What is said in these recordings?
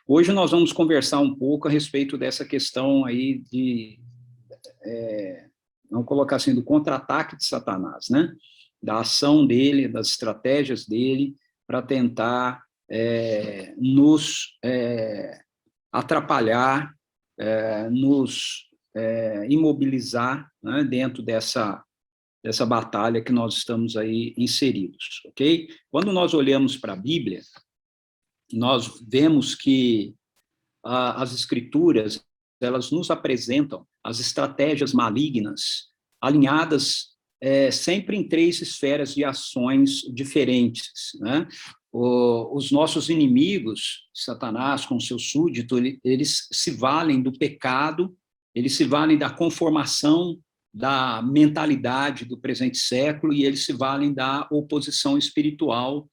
Hoje nós vamos conversar um pouco a respeito dessa questão aí vamos colocar assim, do contra-ataque de Satanás, né? Da ação dele, das estratégias dele para tentar nos atrapalhar, nos imobilizar, né, dentro dessa batalha que nós estamos aí inseridos, ok? Quando nós olhamos para a Bíblia, nós vemos que as Escrituras, elas nos apresentam as estratégias malignas alinhadas sempre em 3 esferas de ações diferentes, né? Os nossos inimigos, Satanás com seu súdito, eles se valem do pecado, eles se valem da conformação da mentalidade do presente século e eles se valem da oposição espiritual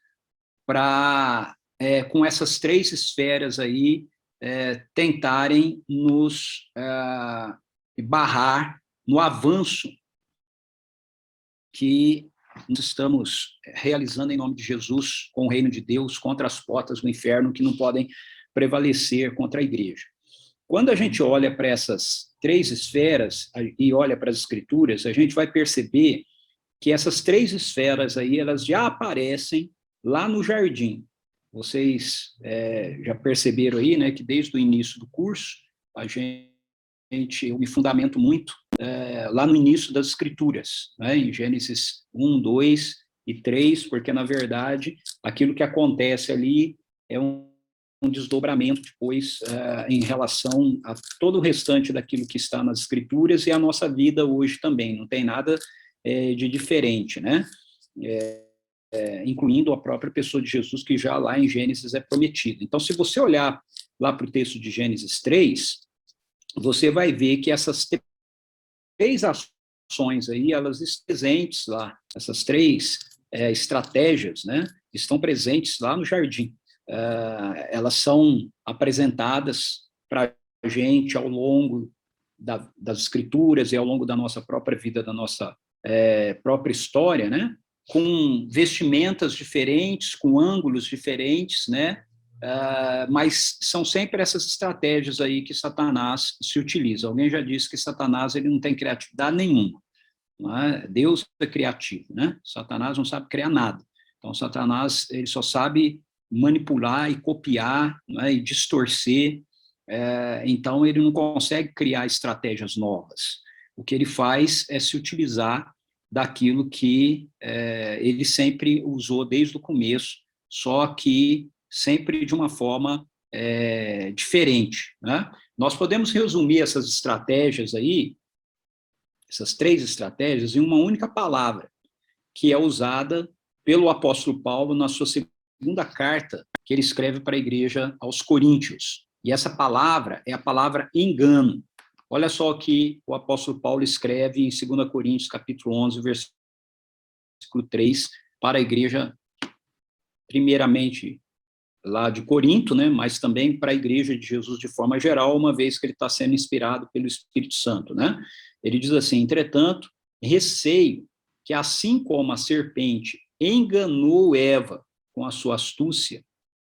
para, com essas 3 esferas aí, tentarem nos barrar no avanço que nós estamos realizando em nome de Jesus com o reino de Deus contra as portas do inferno que não podem prevalecer contra a igreja. Quando a gente olha para essas 3 esferas e olha para as Escrituras, a gente vai perceber que essas 3 esferas aí, elas já aparecem lá no jardim. Vocês já perceberam aí, né, que desde o início do curso, eu me fundamento muito lá no início das Escrituras, né, em Gênesis 1, 2 e 3, porque, na verdade, aquilo que acontece ali é um desdobramento depois em relação a todo o restante daquilo que está nas Escrituras e a nossa vida hoje também, não tem nada de diferente, né? Incluindo a própria pessoa de Jesus, que já lá em Gênesis é prometida. Então, se você olhar lá para o texto de Gênesis 3, você vai ver que essas 3 ações aí, elas estão presentes lá, essas 3 estratégias, né, estão presentes lá no jardim. Elas são apresentadas para a gente ao longo das Escrituras e ao longo da nossa própria vida, da nossa própria história, né, com vestimentas diferentes, com ângulos diferentes, né, mas são sempre essas estratégias aí que Satanás se utiliza. Alguém já disse que Satanás ele não tem criatividade nenhuma, não é? Deus é criativo, né? Satanás não sabe criar nada. Então, Satanás ele só sabe manipular e copiar, né, e distorcer, então ele não consegue criar estratégias novas. O que ele faz é se utilizar daquilo que ele sempre usou desde o começo, só que sempre de uma forma diferente, né? Nós podemos resumir essas estratégias aí, essas 3 estratégias, em uma única palavra, que é usada pelo apóstolo Paulo na sua segunda carta, que ele escreve para a igreja aos Coríntios. E essa palavra é a palavra engano. Olha só o que o apóstolo Paulo escreve em 2 Coríntios, capítulo 11, versículo 3, para a igreja, primeiramente, lá de Corinto, né, mas também para a igreja de Jesus de forma geral, uma vez que ele está sendo inspirado pelo Espírito Santo, né? Ele diz assim: entretanto, receio que assim como a serpente enganou Eva com a sua astúcia,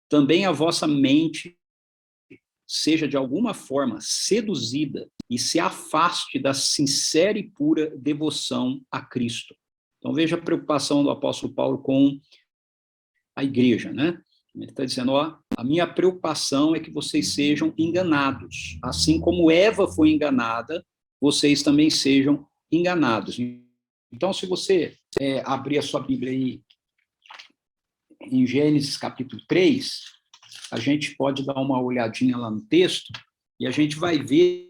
também a vossa mente seja de alguma forma seduzida e se afaste da sincera e pura devoção a Cristo. Então veja a preocupação do apóstolo Paulo com a igreja, né? Ele está dizendo, ó, a minha preocupação é que vocês sejam enganados. Assim como Eva foi enganada, vocês também sejam enganados. Então, se você abrir a sua Bíblia aí em Gênesis capítulo 3, a gente pode dar uma olhadinha lá no texto e a gente vai ver,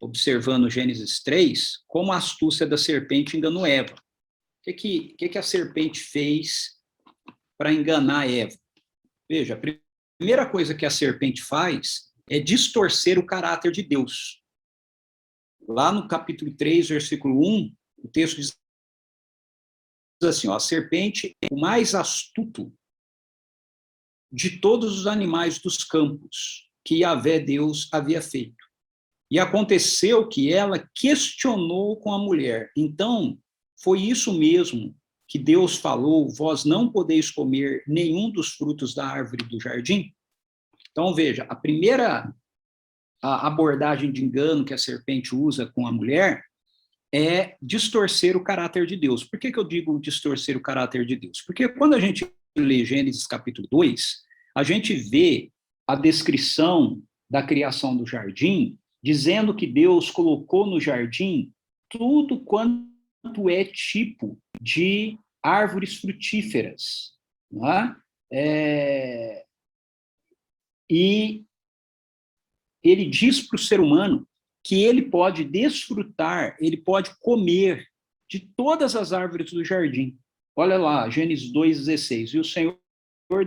observando Gênesis 3, como a astúcia da serpente enganou Eva. O que a serpente fez para enganar Eva? Veja, a primeira coisa que a serpente faz é distorcer o caráter de Deus. Lá no capítulo 3, versículo 1, o texto diz assim, ó, a serpente é o mais astuto de todos os animais dos campos que Yahvé Deus havia feito. E aconteceu que ela questionou com a mulher. Então, foi isso mesmo que Deus falou, vós não podeis comer nenhum dos frutos da árvore do jardim? Então, veja, a primeira abordagem de engano que a serpente usa com a mulher é distorcer o caráter de Deus. Por que eu digo distorcer o caráter de Deus? Porque quando a gente lê Gênesis capítulo 2, a gente vê a descrição da criação do jardim, dizendo que Deus colocou no jardim tudo quanto é tipo de árvores frutíferas. Não é? E ele diz para o ser humano que ele pode desfrutar, ele pode comer de todas as árvores do jardim. Olha lá, Gênesis 2,16. E o Senhor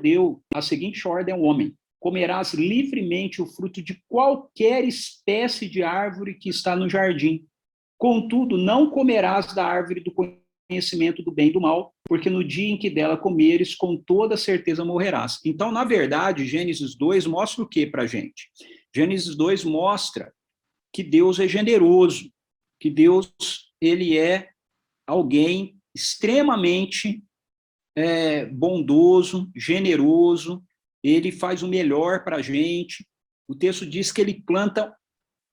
deu a seguinte ordem ao homem: comerás livremente o fruto de qualquer espécie de árvore que está no jardim. Contudo, não comerás da árvore do conhecimento do bem e do mal, porque no dia em que dela comeres, com toda certeza morrerás. Então, na verdade, Gênesis 2 mostra o que para a gente? Gênesis 2 mostra que Deus é generoso, que Deus ele é alguém extremamente bondoso, generoso, ele faz o melhor para a gente. O texto diz que ele planta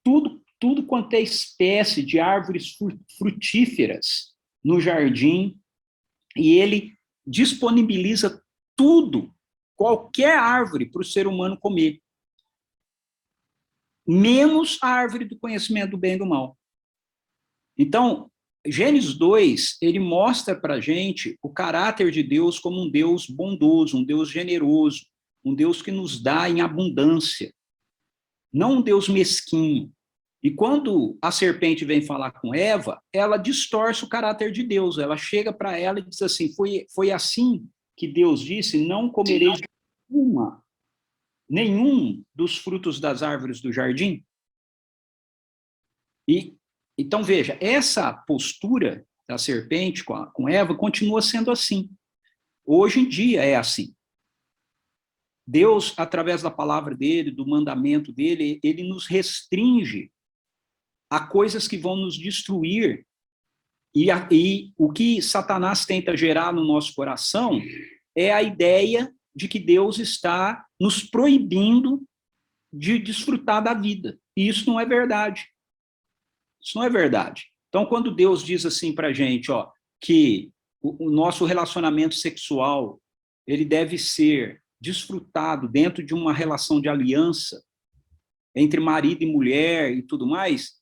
tudo quanto é espécie de árvores frutíferas no jardim, e ele disponibiliza tudo, qualquer árvore, para o ser humano comer, menos a árvore do conhecimento do bem e do mal. Então, Gênesis 2, ele mostra para a gente o caráter de Deus como um Deus bondoso, um Deus generoso, um Deus que nos dá em abundância, não um Deus mesquinho. E quando a serpente vem falar com Eva, ela distorce o caráter de Deus, ela chega para ela e diz assim, foi assim que Deus disse, não comereis nenhum dos frutos das árvores do jardim? E então, veja, essa postura da serpente com Eva continua sendo assim. Hoje em dia é assim. Deus, através da palavra dele, do mandamento dele, ele nos restringe a coisas que vão nos destruir. E o que Satanás tenta gerar no nosso coração é a ideia de que Deus está nos proibindo de desfrutar da vida. E isso não é verdade. Isso não é verdade. Então, quando Deus diz assim para a gente, ó, que o nosso relacionamento sexual ele deve ser desfrutado dentro de uma relação de aliança entre marido e mulher e tudo mais,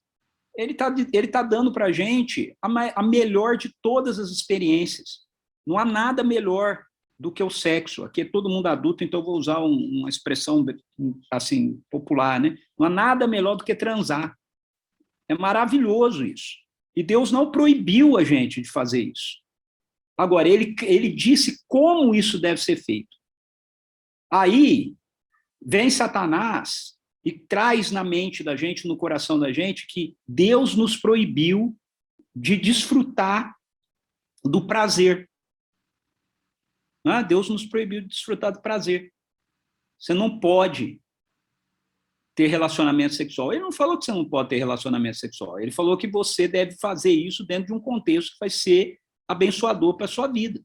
ele tá dando para a gente a melhor de todas as experiências. Não há nada melhor do que o sexo. Aqui é todo mundo adulto, então eu vou usar uma expressão assim popular, né? Não há nada melhor do que transar. É maravilhoso isso. E Deus não proibiu a gente de fazer isso. Agora, ele disse como isso deve ser feito. Aí, vem Satanás e traz na mente da gente, no coração da gente, que Deus nos proibiu de desfrutar do prazer. Deus nos proibiu de desfrutar do prazer. Você não pode ter relacionamento sexual. Ele não falou que você não pode ter relacionamento sexual. Ele falou que você deve fazer isso dentro de um contexto que vai ser abençoador para a sua vida.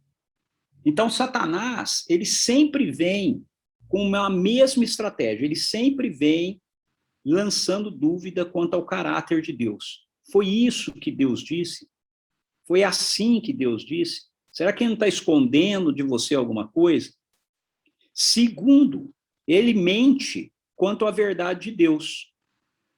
Então, Satanás, ele sempre vem com a mesma estratégia. Ele sempre vem lançando dúvida quanto ao caráter de Deus. Foi isso que Deus disse? Foi assim que Deus disse? Será que ele não está escondendo de você alguma coisa? Segundo, ele mente quanto à verdade de Deus.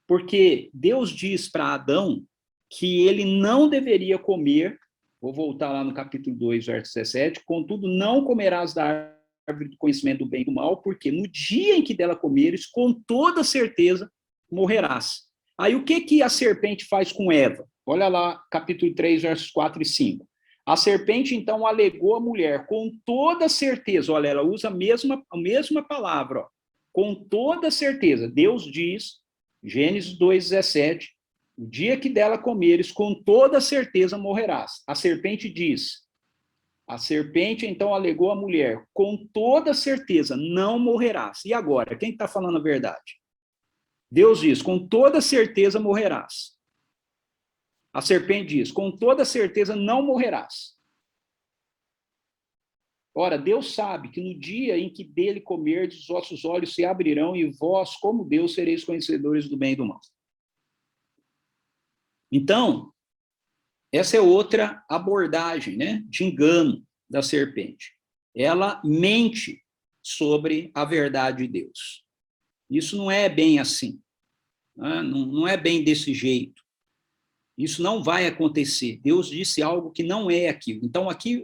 Porque Deus diz para Adão que ele não deveria comer, vou voltar lá no capítulo 2, verso 17, contudo, não comerás da árvore do conhecimento do bem e do mal, porque no dia em que dela comeres, com toda certeza, morrerás. Aí o que a serpente faz com Eva? Olha lá, capítulo 3, versos 4 e 5. A serpente, então, alegou à mulher, com toda certeza, olha, ela usa a mesma palavra, ó, com toda certeza. Deus diz, Gênesis 2,17, o dia que dela comeres, com toda certeza morrerás. A serpente então alegou à mulher, com toda certeza não morrerás. E agora, quem está falando a verdade? Deus diz, com toda certeza morrerás. A serpente diz, com toda certeza não morrerás. Ora, Deus sabe que no dia em que dele comerdes, os vossos olhos se abrirão e vós, como Deus, sereis conhecedores do bem e do mal. Então, essa é outra abordagem, né, de engano da serpente. Ela mente sobre a verdade de Deus. Isso não é bem assim, né? Não é bem desse jeito. Isso não vai acontecer. Deus disse algo que não é aquilo. Então, aqui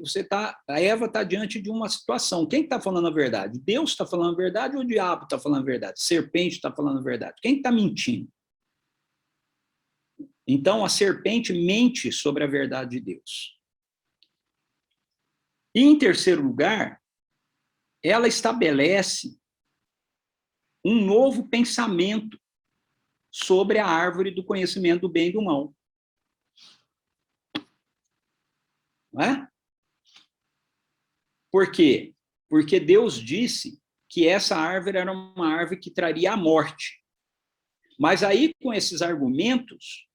a Eva está diante de uma situação. Quem está falando a verdade? Deus está falando a verdade ou o diabo está falando a verdade? A serpente está falando a verdade? Quem está mentindo? Então, a serpente mente sobre a verdade de Deus. E, em terceiro lugar, ela estabelece um novo pensamento sobre a árvore do conhecimento do bem e do mal. Não é? Por quê? Porque Deus disse que essa árvore era uma árvore que traria a morte. Mas aí, com esses argumentos,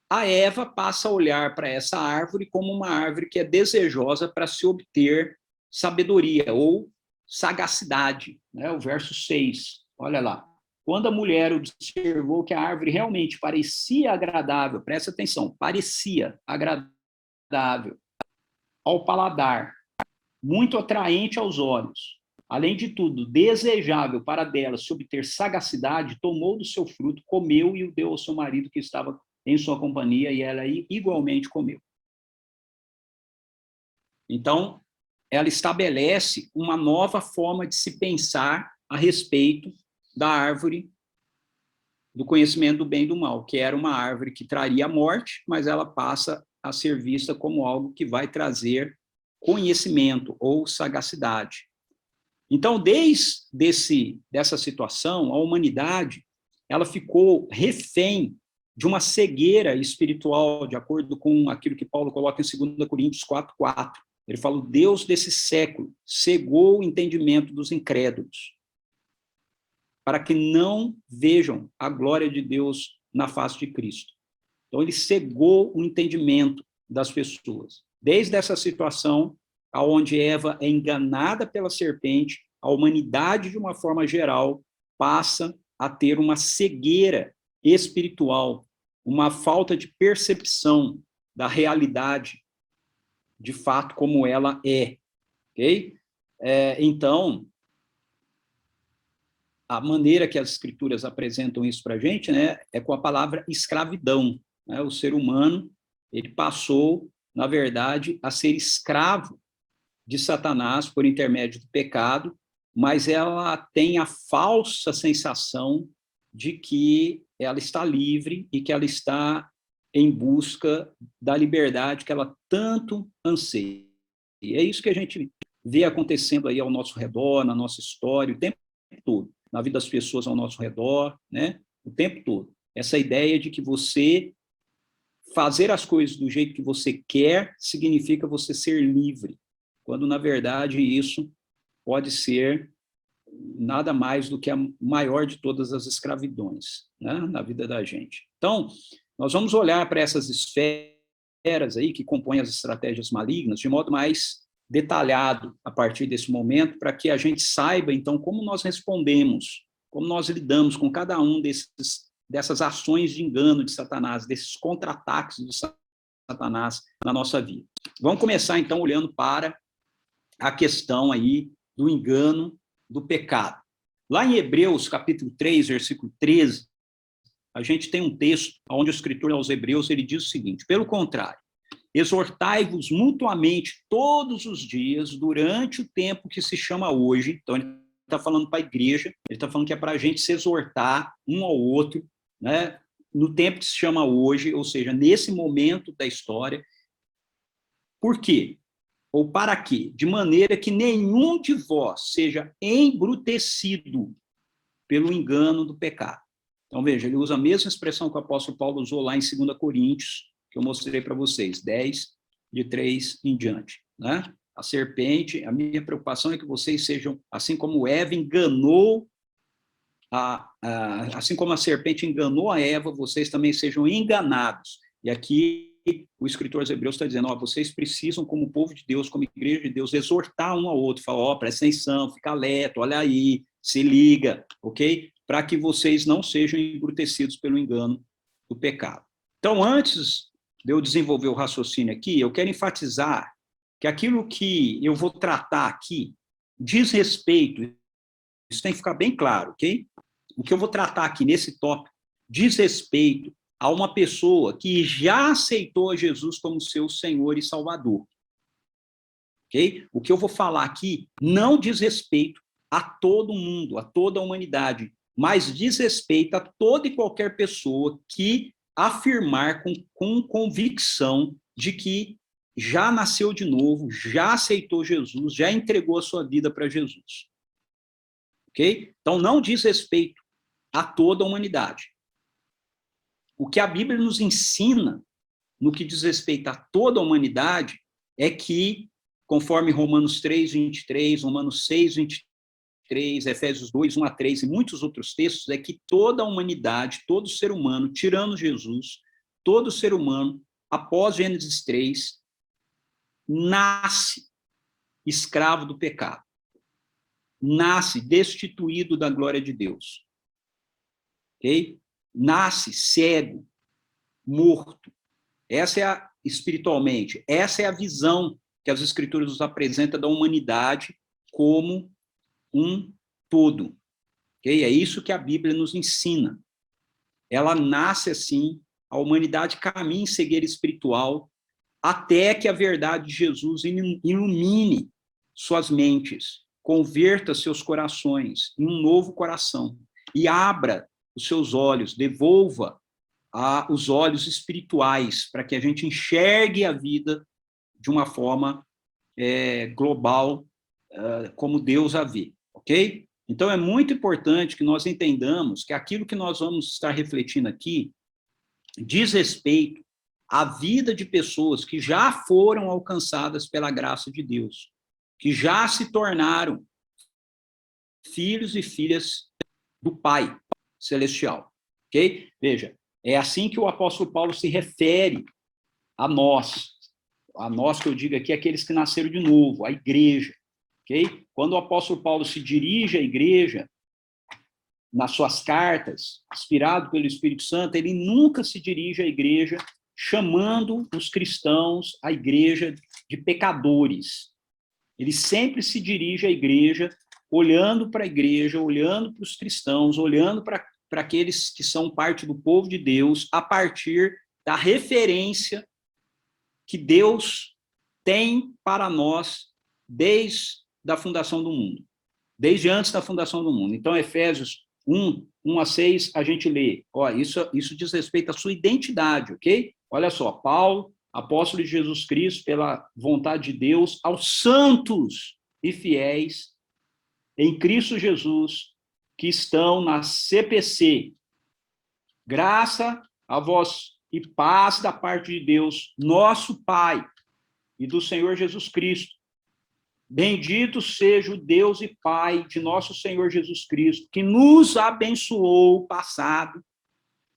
a Eva passa a olhar para essa árvore como uma árvore que é desejosa para se obter sabedoria ou sagacidade. Né? O verso 6, olha lá. Quando a mulher observou que a árvore realmente parecia agradável, presta atenção, parecia agradável ao paladar, muito atraente aos olhos, além de tudo, desejável para dela se obter sagacidade, tomou do seu fruto, comeu e o deu ao seu marido que estava em sua companhia, e ela igualmente comeu. Então, ela estabelece uma nova forma de se pensar a respeito da árvore do conhecimento do bem e do mal, que era uma árvore que traria a morte, mas ela passa a ser vista como algo que vai trazer conhecimento ou sagacidade. Então, desde dessa situação, a humanidade ela ficou refém de uma cegueira espiritual, de acordo com aquilo que Paulo coloca em 2 Coríntios 4:4. Ele fala, o Deus desse século cegou o entendimento dos incrédulos, para que não vejam a glória de Deus na face de Cristo. Então, ele cegou o entendimento das pessoas. Desde essa situação, onde Eva é enganada pela serpente, a humanidade, de uma forma geral, passa a ter uma cegueira espiritual, uma falta de percepção da realidade, de fato, como ela é. Ok? Então, a maneira que as escrituras apresentam isso para a gente, né, é com a palavra escravidão. Né? O ser humano, ele passou, na verdade, a ser escravo de Satanás por intermédio do pecado, mas ela tem a falsa sensação de que ela está livre e que ela está em busca da liberdade que ela tanto anseia. E é isso que a gente vê acontecendo aí ao nosso redor, na nossa história, o tempo todo, na vida das pessoas ao nosso redor, né? O tempo todo. Essa ideia de que você fazer as coisas do jeito que você quer significa você ser livre, quando, na verdade, isso pode ser nada mais do que a maior de todas as escravidões, né, na vida da gente. Então, nós vamos olhar para essas esferas aí que compõem as estratégias malignas de modo mais detalhado a partir desse momento, para que a gente saiba, então, como nós respondemos, como nós lidamos com cada um dessas ações de engano de Satanás, desses contra-ataques de Satanás na nossa vida. Vamos começar, então, olhando para a questão aí do engano, do pecado. Lá em Hebreus, capítulo 3, versículo 13, a gente tem um texto onde o escritor aos Hebreus, ele diz o seguinte, pelo contrário, exortai-vos mutuamente todos os dias, durante o tempo que se chama hoje. Então, ele está falando para a igreja, ele está falando que é para a gente se exortar um ao outro, né, no tempo que se chama hoje, ou seja, nesse momento da história. Por quê? Ou para quê? De maneira que nenhum de vós seja embrutecido pelo engano do pecado. Então, veja, ele usa a mesma expressão que o apóstolo Paulo usou lá em 2 Coríntios, que eu mostrei para vocês, 10, de 3 em diante. Né? A serpente, a minha preocupação é que vocês sejam, assim como Eva enganou, assim como a serpente enganou a Eva, vocês também sejam enganados. E aqui o escritor aos Hebreus está dizendo, vocês precisam, como povo de Deus, como igreja de Deus, exortar um ao outro, falar, presta atenção, fica alerta, olha aí, se liga, ok? Para que vocês não sejam embrutecidos pelo engano do pecado. Então, antes de eu desenvolver o raciocínio aqui, eu quero enfatizar que aquilo que eu vou tratar aqui diz respeito, isso tem que ficar bem claro, ok? O que eu vou tratar aqui nesse tópico diz respeito a uma pessoa que já aceitou a Jesus como seu Senhor e Salvador. Ok? O que eu vou falar aqui não diz respeito a todo mundo, a toda a humanidade, mas diz respeito a toda e qualquer pessoa que afirmar com convicção de que já nasceu de novo, já aceitou Jesus, já entregou a sua vida para Jesus. Ok? Então, não diz respeito a toda a humanidade. O que a Bíblia nos ensina, no que diz respeito a toda a humanidade, é que, conforme Romanos 3, 23, Romanos 6, 23, Efésios 2, 1 a 3 e muitos outros textos, é que toda a humanidade, todo ser humano, tirando Jesus, todo ser humano, após Gênesis 3, nasce escravo do pecado. Nasce destituído da glória de Deus. Ok? Nasce cego, morto. Essa é espiritualmente, essa é a visão que as escrituras nos apresentam da humanidade como um todo. Okay? É isso que a Bíblia nos ensina. Ela nasce assim, a humanidade caminha em cegueira espiritual, até que a verdade de Jesus ilumine suas mentes, converta seus corações em um novo coração e abra os seus olhos, devolva os olhos espirituais, para que a gente enxergue a vida de uma forma global, como Deus a vê, ok? Então, é muito importante que nós entendamos que aquilo que nós vamos estar refletindo aqui diz respeito à vida de pessoas que já foram alcançadas pela graça de Deus, que já se tornaram filhos e filhas do Pai Celestial, ok? Veja, é assim que o apóstolo Paulo se refere a nós que eu digo aqui, aqueles que nasceram de novo, a igreja, ok? Quando o apóstolo Paulo se dirige à igreja, nas suas cartas, inspirado pelo Espírito Santo, ele nunca se dirige à igreja chamando os cristãos, a igreja, de pecadores. Ele sempre se dirige à igreja, olhando para a igreja, olhando para os cristãos, olhando para aqueles que são parte do povo de Deus, a partir da referência que Deus tem para nós desde a fundação do mundo, desde antes da fundação do mundo. Então, Efésios 1 a 6, a gente lê, isso diz respeito à sua identidade, ok? Olha só, Paulo, apóstolo de Jesus Cristo, pela vontade de Deus, aos santos e fiéis em Cristo Jesus, que estão na CPC. Graça a vós e paz da parte de Deus, nosso Pai, e do Senhor Jesus Cristo. Bendito seja o Deus e Pai de nosso Senhor Jesus Cristo, que nos abençoou passado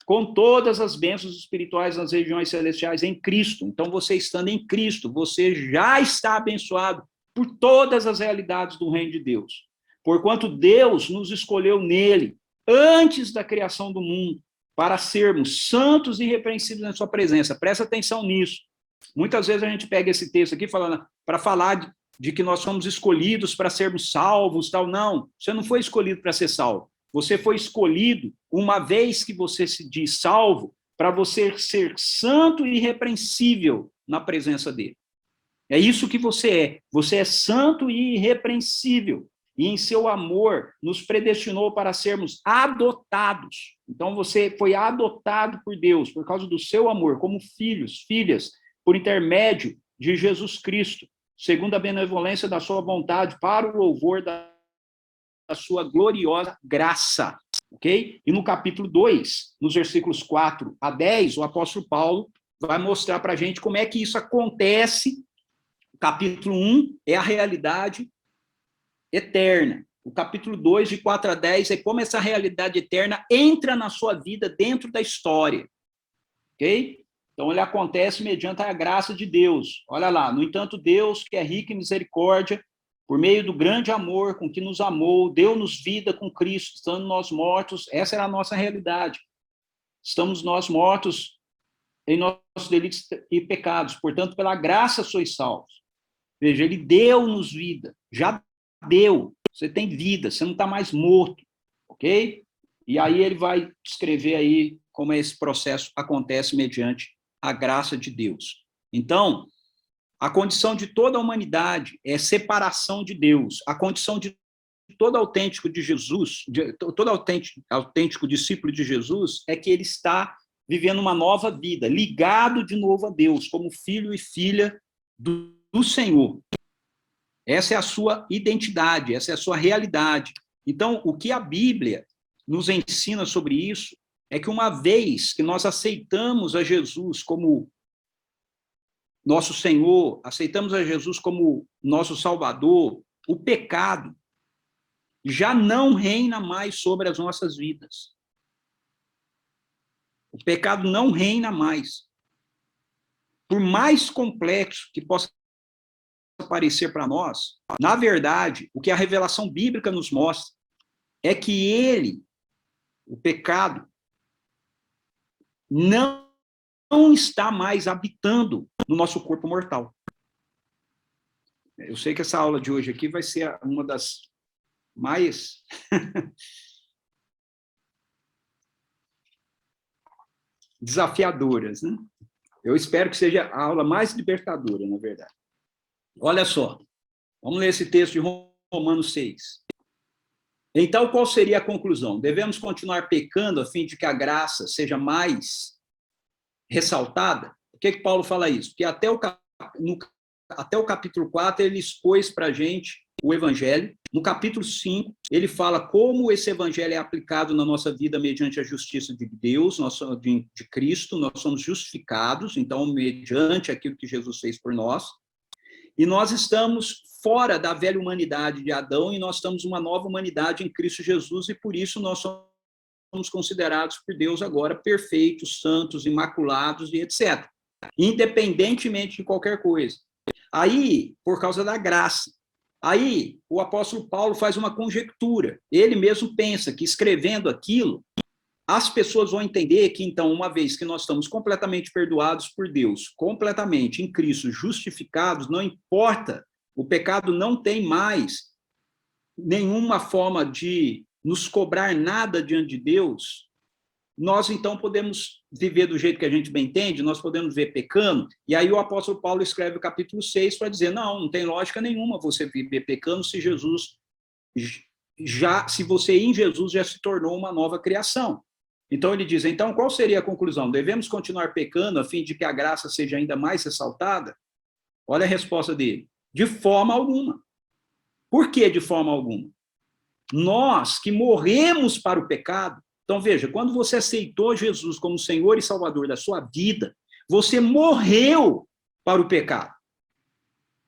com todas as bênçãos espirituais nas regiões celestiais em Cristo. Então, você estando em Cristo, você já está abençoado por todas as realidades do reino de Deus. Porquanto Deus nos escolheu nele, antes da criação do mundo, para sermos santos e irrepreensíveis na sua presença. Presta atenção nisso. Muitas vezes a gente pega esse texto aqui para falar de que nós somos escolhidos para sermos salvos, tal. Não, você não foi escolhido para ser salvo. Você foi escolhido, uma vez que você se diz salvo, para você ser santo e irrepreensível na presença dele. É isso que você é. Você é santo e irrepreensível. E em seu amor nos predestinou para sermos adotados. Então você foi adotado por Deus, por causa do seu amor, como filhos, filhas, por intermédio de Jesus Cristo, segundo a benevolência da sua vontade, para o louvor da sua gloriosa graça, ok? E no capítulo 2, nos versículos 4 a 10, o apóstolo Paulo vai mostrar para a gente como é que isso acontece. O capítulo 1 é a realidade eterna. O capítulo 2, de 4 a 10, é como essa realidade eterna entra na sua vida dentro da história, ok? Então, ele acontece mediante a graça de Deus. Olha lá, no entanto, Deus, que é rico em misericórdia, por meio do grande amor com que nos amou, deu-nos vida com Cristo, estando nós mortos. Essa era a nossa realidade. Estamos nós mortos em nossos delitos e pecados. Portanto, pela graça sois salvos. Veja, ele deu-nos vida. Já deu. Você tem vida, você não está mais morto. Ok? E aí ele vai descrever aí como esse processo acontece mediante a graça de Deus. Então, a condição de toda a humanidade é separação de Deus. A condição de todo autêntico de Jesus, todo autêntico discípulo de Jesus, é que ele está vivendo uma nova vida, ligado de novo a Deus, como filho e filha do Senhor. Essa é a sua identidade, essa é a sua realidade. Então, o que a Bíblia nos ensina sobre isso é que uma vez que nós aceitamos a Jesus como nosso Senhor, aceitamos a Jesus como nosso Salvador, o pecado já não reina mais sobre as nossas vidas. O pecado não reina mais. Por mais complexo que possa parecer para nós, na verdade, o que a revelação bíblica nos mostra é que ele, o pecado, não está mais habitando no nosso corpo mortal. Eu sei que essa aula de hoje aqui vai ser uma das mais desafiadoras, né? Eu espero que seja a aula mais libertadora, na verdade. Olha só, vamos ler esse texto de Romanos 6. Então, qual seria a conclusão? Devemos continuar pecando a fim de que a graça seja mais ressaltada? Por que Paulo fala isso? Porque até o capítulo 4 ele expôs para a gente o evangelho. No capítulo 5, ele fala como esse evangelho é aplicado na nossa vida mediante a justiça de Deus, de Cristo, nós somos justificados, então, mediante aquilo que Jesus fez por nós. E nós estamos fora da velha humanidade de Adão e nós estamos uma nova humanidade em Cristo Jesus e por isso nós somos considerados por Deus agora perfeitos, santos, imaculados e etc. Independentemente de qualquer coisa. Aí, por causa da graça, aí o apóstolo Paulo faz uma conjectura. Ele mesmo pensa que escrevendo aquilo, as pessoas vão entender que, então, uma vez que nós estamos completamente perdoados por Deus, completamente em Cristo, justificados, não importa, o pecado não tem mais nenhuma forma de nos cobrar nada diante de Deus, nós, então, podemos viver do jeito que a gente bem entende, nós podemos viver pecando, e aí o apóstolo Paulo escreve o capítulo 6 para dizer, não tem lógica nenhuma você viver pecando se se você em Jesus já se tornou uma nova criação. Então ele diz, então qual seria a conclusão? Devemos continuar pecando a fim de que a graça seja ainda mais ressaltada? Olha a resposta dele. De forma alguma. Por que de forma alguma? Nós que morremos para o pecado, então veja, quando você aceitou Jesus como Senhor e Salvador da sua vida, você morreu para o pecado.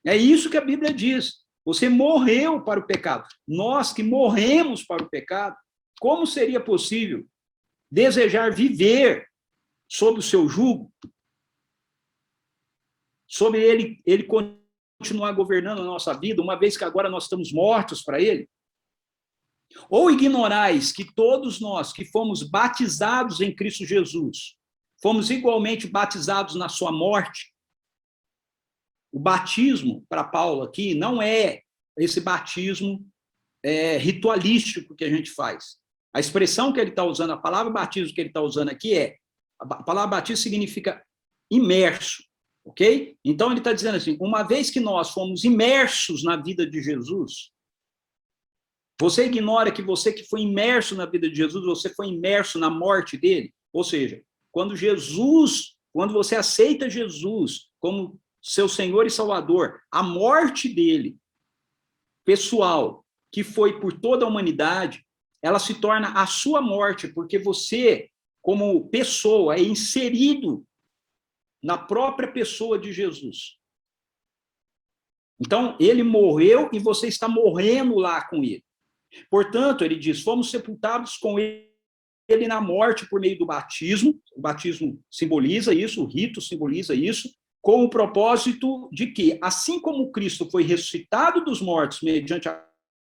É isso que a Bíblia diz. Você morreu para o pecado. Nós que morremos para o pecado, como seria possível desejar viver sob o seu jugo, sobre ele continuar governando a nossa vida, uma vez que agora nós estamos mortos para ele? Ou ignorais que todos nós que fomos batizados em Cristo Jesus, fomos igualmente batizados na sua morte? O batismo, para Paulo aqui, não é esse batismo ritualístico que a gente faz. A expressão que ele está usando, a palavra batismo que ele está usando aqui a palavra batismo significa imerso, ok? Então ele está dizendo assim, uma vez que nós fomos imersos na vida de Jesus, você ignora que você que foi imerso na vida de Jesus, você foi imerso na morte dele? Ou seja, quando você aceita Jesus como seu Senhor e Salvador, a morte dele, pessoal, que foi por toda a humanidade, ela se torna a sua morte, porque você, como pessoa, é inserido na própria pessoa de Jesus. Então, ele morreu e você está morrendo lá com ele. Portanto, ele diz, fomos sepultados com ele ele na morte por meio do batismo. O batismo simboliza isso, o rito simboliza isso, com o propósito de que, assim como Cristo foi ressuscitado dos mortos mediante a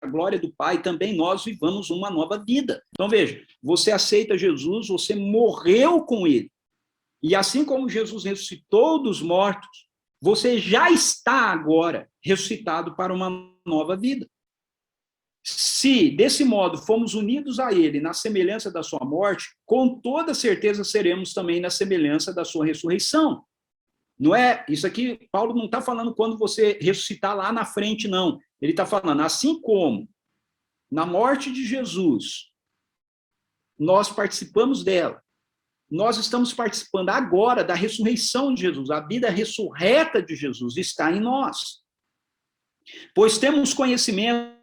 glória do Pai, também nós vivamos uma nova vida. Então, veja, você aceita Jesus, você morreu com ele. E assim como Jesus ressuscitou dos mortos, você já está agora ressuscitado para uma nova vida. Se, desse modo, fomos unidos a ele na semelhança da sua morte, com toda certeza seremos também na semelhança da sua ressurreição. Não é, isso aqui, Paulo não está falando quando você ressuscitar lá na frente, não. Ele está falando, assim como na morte de Jesus, nós participamos dela, nós estamos participando agora da ressurreição de Jesus, a vida ressurreta de Jesus está em nós. Pois temos conhecimento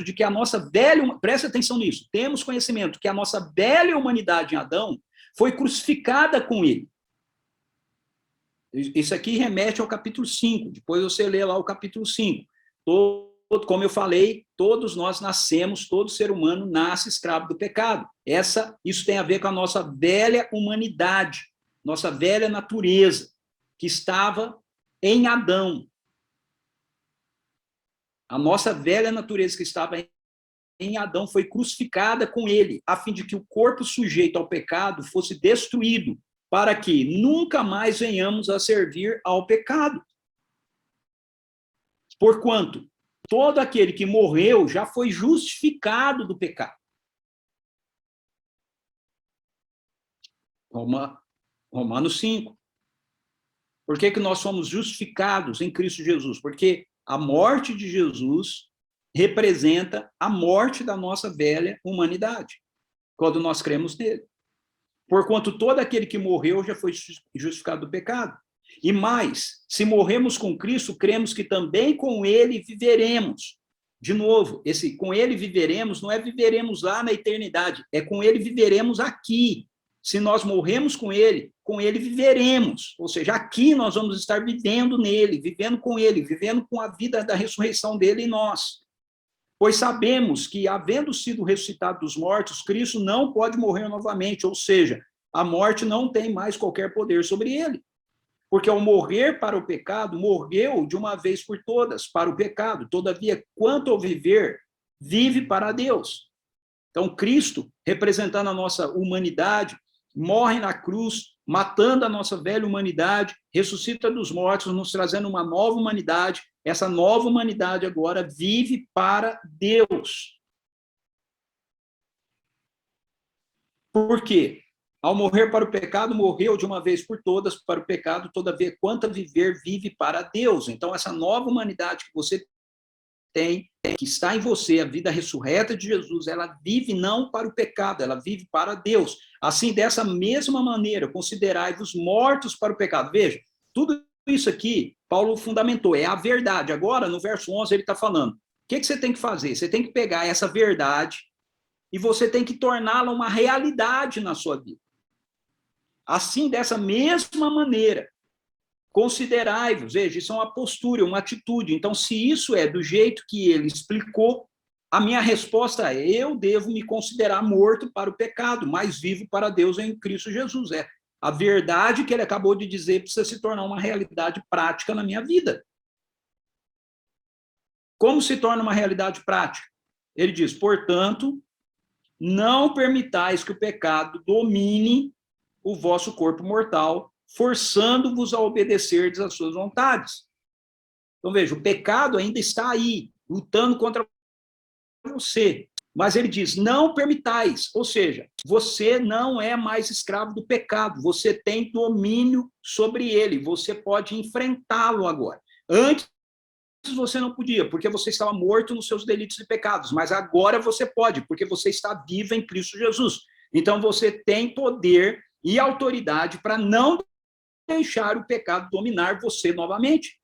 de que a nossa velha, preste atenção nisso, temos conhecimento que a nossa velha humanidade em Adão foi crucificada com ele. Isso aqui remete ao capítulo 5, depois você lê lá o capítulo 5. Como eu falei, todos nós nascemos, todo ser humano nasce escravo do pecado. Isso tem a ver com a nossa velha humanidade, nossa velha natureza, que estava em Adão. A nossa velha natureza que estava em Adão foi crucificada com ele, a fim de que o corpo sujeito ao pecado fosse destruído, para que nunca mais venhamos a servir ao pecado. Porquanto todo aquele que morreu já foi justificado do pecado. Romanos 5. Por que nós somos justificados em Cristo Jesus? Porque a morte de Jesus representa a morte da nossa velha humanidade, quando nós cremos nele. Porquanto todo aquele que morreu já foi justificado do pecado. E mais, se morremos com Cristo, cremos que também com ele viveremos. De novo, esse com ele viveremos não é viveremos lá na eternidade, é com ele viveremos aqui. Se nós morremos com ele viveremos. Ou seja, aqui nós vamos estar vivendo nele, vivendo com ele, vivendo com a vida da ressurreição dele em nós. Pois sabemos que, havendo sido ressuscitado dos mortos, Cristo não pode morrer novamente, ou seja, a morte não tem mais qualquer poder sobre ele. Porque ao morrer para o pecado, morreu de uma vez por todas para o pecado. Todavia, quanto ao viver, vive para Deus. Então, Cristo, representando a nossa humanidade, morre na cruz, matando a nossa velha humanidade, ressuscita dos mortos, nos trazendo uma nova humanidade. Essa nova humanidade agora vive para Deus. Por quê? Ao morrer para o pecado, morreu de uma vez por todas para o pecado, todavia, quanto a viver, vive para Deus. Então, essa nova humanidade que você tem, que está em você, a vida ressurreta de Jesus, ela vive não para o pecado, ela vive para Deus. Assim, dessa mesma maneira, considerai-vos mortos para o pecado. Veja, tudo isso aqui, Paulo fundamentou, é a verdade. Agora, no verso 11, ele está falando, o que você tem que fazer? Você tem que pegar essa verdade e você tem que torná-la uma realidade na sua vida. Assim, dessa mesma maneira, considerai-vos, veja, isso é uma postura, uma atitude. Então, se isso é do jeito que ele explicou, a minha resposta é, eu devo me considerar morto para o pecado, mas vivo para Deus em Cristo Jesus. É a verdade que ele acabou de dizer precisa se tornar uma realidade prática na minha vida. Como se torna uma realidade prática? Ele diz, portanto, não permitais que o pecado domine o vosso corpo mortal, forçando-vos a obedecerdes às suas vontades. Então, veja, o pecado ainda está aí, lutando contra você. Mas ele diz, não permitais, ou seja, você não é mais escravo do pecado, você tem domínio sobre ele, você pode enfrentá-lo agora. Antes você não podia, porque você estava morto nos seus delitos e pecados, mas agora você pode, porque você está vivo em Cristo Jesus. Então você tem poder e autoridade para não deixar o pecado dominar você novamente.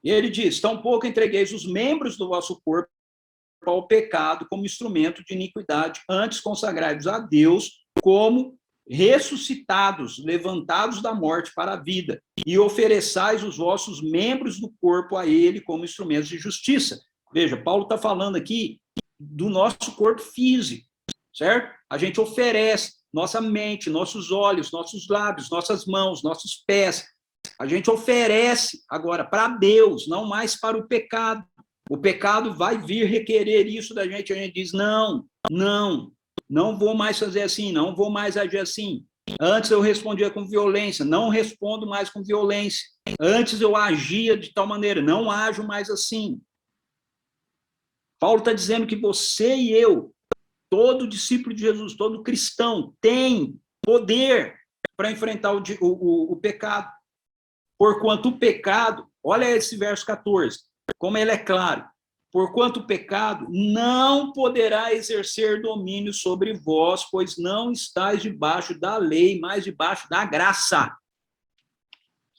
E ele diz, tampouco entregueis os membros do vosso corpo ao pecado como instrumento de iniquidade, antes consagrai-vos a Deus como ressuscitados, levantados da morte para a vida, e ofereçais os vossos membros do corpo a ele como instrumentos de justiça. Veja, Paulo está falando aqui do nosso corpo físico, certo? A gente oferece nossa mente, nossos olhos, nossos lábios, nossas mãos, nossos pés. A gente oferece agora para Deus, não mais para o pecado. O pecado vai vir requerer isso da gente. A gente diz, não vou mais fazer assim, não vou mais agir assim. Antes eu respondia com violência, não respondo mais com violência. Antes eu agia de tal maneira, não ajo mais assim. Paulo está dizendo que você e eu, todo discípulo de Jesus, todo cristão, tem poder para enfrentar o pecado. Porquanto o pecado, olha esse verso 14, como ele é claro. Porquanto o pecado não poderá exercer domínio sobre vós, pois não estáis debaixo da lei, mas debaixo da graça.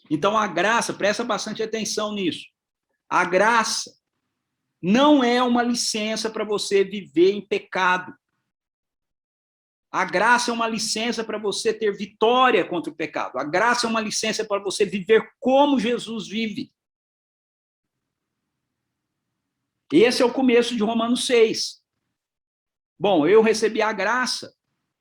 Então, a graça, presta bastante atenção nisso. A graça não é uma licença para você viver em pecado. A graça é uma licença para você ter vitória contra o pecado. A graça é uma licença para você viver como Jesus vive. Esse é o começo de Romanos 6. Bom, eu recebi a graça,